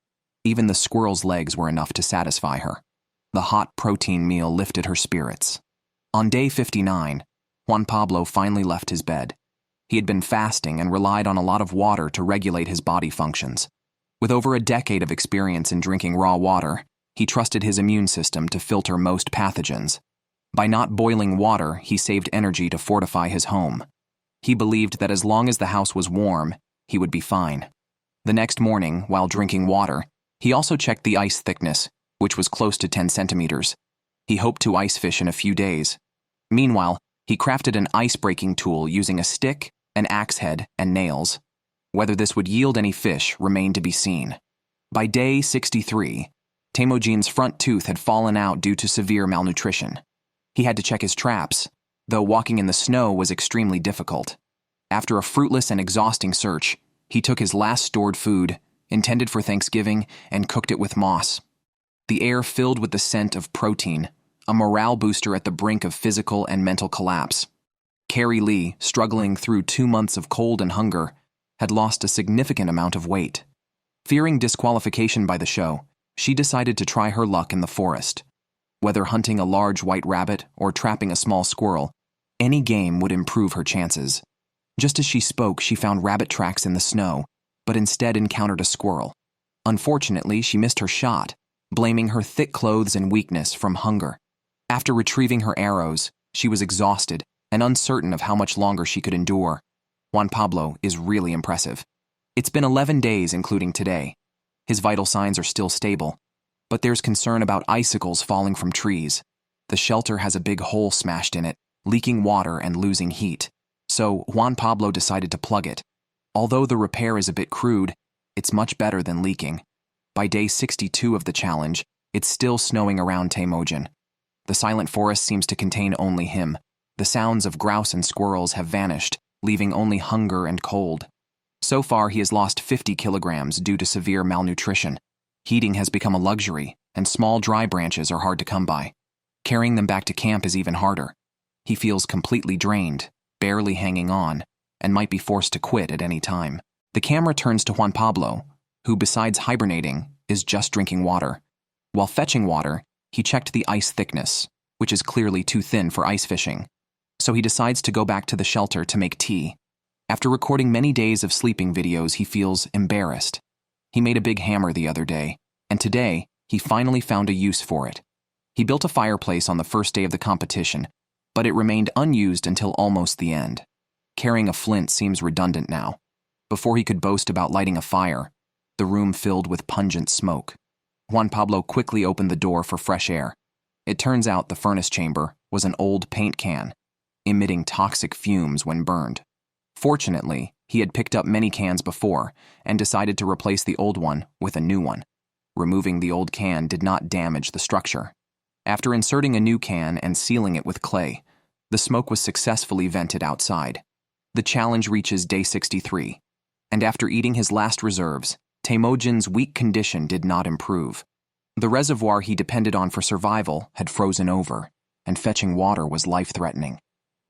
Even the squirrel's legs were enough to satisfy her. The hot protein meal lifted her spirits. On day 59, Juan Pablo finally left his bed. He had been fasting and relied on a lot of water to regulate his body functions. With over a decade of experience in drinking raw water, he trusted his immune system to filter most pathogens. By not boiling water, he saved energy to fortify his home. He believed that as long as the house was warm, he would be fine. The next morning, while drinking water, he also checked the ice thickness, which was close to 10 centimeters. He hoped to ice fish in a few days. Meanwhile, he crafted an ice-breaking tool using a stick, an axe head, and nails. Whether this would yield any fish remained to be seen. By day 63, Teeming's front tooth had fallen out due to severe malnutrition. He had to check his traps, though walking in the snow was extremely difficult. After a fruitless and exhausting search, he took his last stored food, intended for Thanksgiving, and cooked it with moss. The air filled with the scent of protein, a morale booster at the brink of physical and mental collapse. Carrie Lee, struggling through 2 months of cold and hunger, had lost a significant amount of weight. Fearing disqualification by the show, she decided to try her luck in the forest. Whether hunting a large white rabbit or trapping a small squirrel, any game would improve her chances. Just as she spoke, she found rabbit tracks in the snow, but instead encountered a squirrel. Unfortunately, she missed her shot, blaming her thick clothes and weakness from hunger. After retrieving her arrows, she was exhausted and uncertain of how much longer she could endure. Juan Pablo is really impressive. It's been 11 days, including today. His vital signs are still stable, but there's concern about icicles falling from trees. The shelter has a big hole smashed in it, leaking water and losing heat. So Juan Pablo decided to plug it. Although the repair is a bit crude, it's much better than leaking. By day 62 of the challenge, it's still snowing around Teeming. The silent forest seems to contain only him. The sounds of grouse and squirrels have vanished, leaving only hunger and cold. So far, he has lost 50 kilograms due to severe malnutrition. Heating has become a luxury, and small dry branches are hard to come by. Carrying them back to camp is even harder. He feels completely drained, barely hanging on, and might be forced to quit at any time. The camera turns to Juan Pablo, who, besides hibernating, is just drinking water. While fetching water, he checked the ice thickness, which is clearly too thin for ice fishing. So he decides to go back to the shelter to make tea. After recording many days of sleeping videos, he feels embarrassed. He made a big hammer the other day, and today, he finally found a use for it. He built a fireplace on the first day of the competition, but it remained unused until almost the end. Carrying a flint seems redundant now. Before he could boast about lighting a fire, the room filled with pungent smoke. Juan Pablo quickly opened the door for fresh air. It turns out the furnace chamber was an old paint can, emitting toxic fumes when burned. Fortunately, he had picked up many cans before and decided to replace the old one with a new one. Removing the old can did not damage the structure. After inserting a new can and sealing it with clay, the smoke was successfully vented outside. The challenge reaches day 63, and after eating his last reserves, Teeming's weak condition did not improve. The reservoir he depended on for survival had frozen over, and fetching water was life-threatening.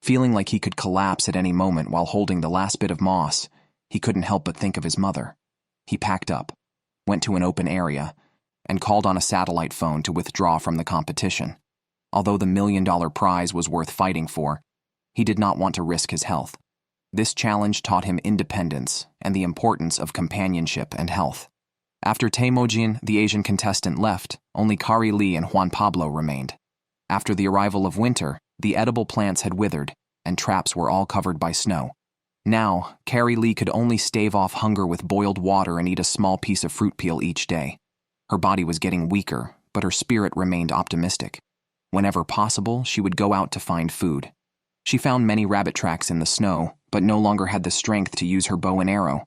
Feeling like he could collapse at any moment while holding the last bit of moss, he couldn't help but think of his mother. He packed up, went to an open area, and called on a satellite phone to withdraw from the competition. Although the $1 million prize was worth fighting for, he did not want to risk his health. This challenge taught him independence and the importance of companionship and health. After Teeming, the Asian contestant, left, only Kari Lee and Juan Pablo remained. After the arrival of winter, the edible plants had withered, and traps were all covered by snow. Now, Kari Lee could only stave off hunger with boiled water and eat a small piece of fruit peel each day. Her body was getting weaker, but her spirit remained optimistic. Whenever possible, she would go out to find food. She found many rabbit tracks in the snow, but no longer had the strength to use her bow and arrow.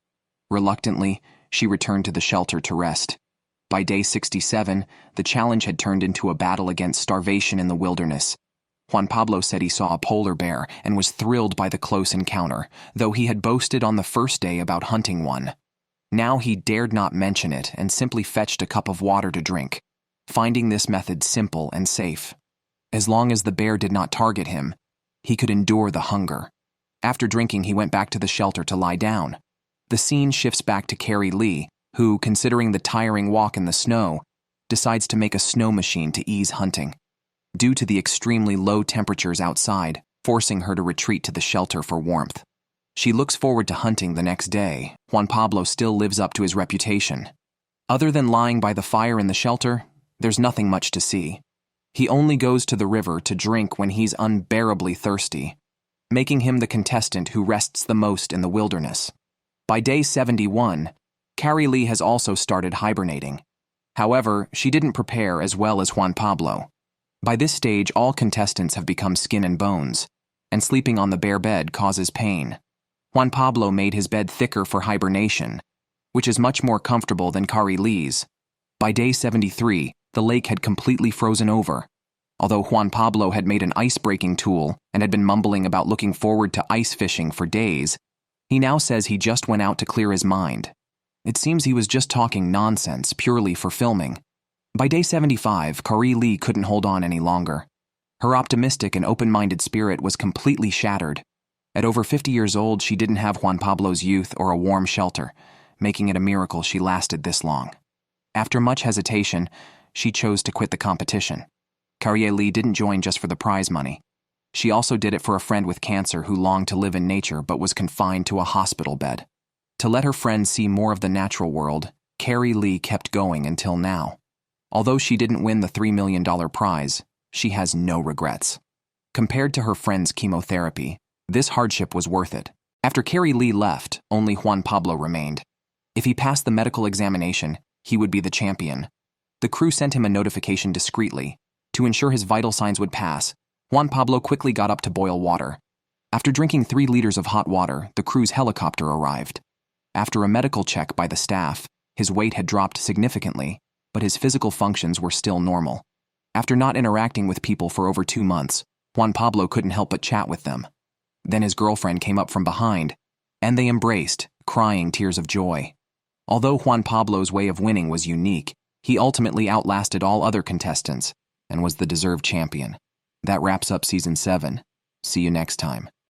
Reluctantly, she returned to the shelter to rest. By day 67, the challenge had turned into a battle against starvation in the wilderness. Juan Pablo said he saw a polar bear and was thrilled by the close encounter, though he had boasted on the first day about hunting one. Now he dared not mention it and simply fetched a cup of water to drink, finding this method simple and safe. As long as the bear did not target him, he could endure the hunger. After drinking, he went back to the shelter to lie down. The scene shifts back to Kari Lee, who, considering the tiring walk in the snow, decides to make a snow machine to ease hunting. Due to the extremely low temperatures outside, forcing her to retreat to the shelter for warmth. She looks forward to hunting the next day. Juan Pablo still lives up to his reputation. Other than lying by the fire in the shelter, there's nothing much to see. He only goes to the river to drink when he's unbearably thirsty, making him the contestant who rests the most in the wilderness. By day 71, Kari Lee has also started hibernating. However, she didn't prepare as well as Juan Pablo. By this stage, all contestants have become skin and bones, and sleeping on the bare bed causes pain. Juan Pablo made his bed thicker for hibernation, which is much more comfortable than Kari Lee's. By day 73, the lake had completely frozen over. Although Juan Pablo had made an ice-breaking tool and had been mumbling about looking forward to ice fishing for days, he now says he just went out to clear his mind. It seems he was just talking nonsense purely for filming. By day 75, Kari Lee couldn't hold on any longer. Her optimistic and open-minded spirit was completely shattered. At over 50 years old, she didn't have Juan Pablo's youth or a warm shelter, making it a miracle she lasted this long. After much hesitation, she chose to quit the competition. Carrier Lee didn't join just for the prize money. She also did it for a friend with cancer who longed to live in nature but was confined to a hospital bed. To let her friend see more of the natural world, Carrie Lee kept going until now. Although she didn't win the $3 million prize, she has no regrets. Compared to her friend's chemotherapy, this hardship was worth it. After Carrie Lee left, only Juan Pablo remained. If he passed the medical examination, he would be the champion. The crew sent him a notification discreetly. To ensure his vital signs would pass, Juan Pablo quickly got up to boil water. After drinking 3 liters of hot water, the crew's helicopter arrived. After a medical check by the staff, his weight had dropped significantly, but his physical functions were still normal. After not interacting with people for over 2 months, Juan Pablo couldn't help but chat with them. Then his girlfriend came up from behind, and they embraced, crying tears of joy. Although Juan Pablo's way of winning was unique, he ultimately outlasted all other contestants and was the deserved champion. That wraps up Season 7. See you next time.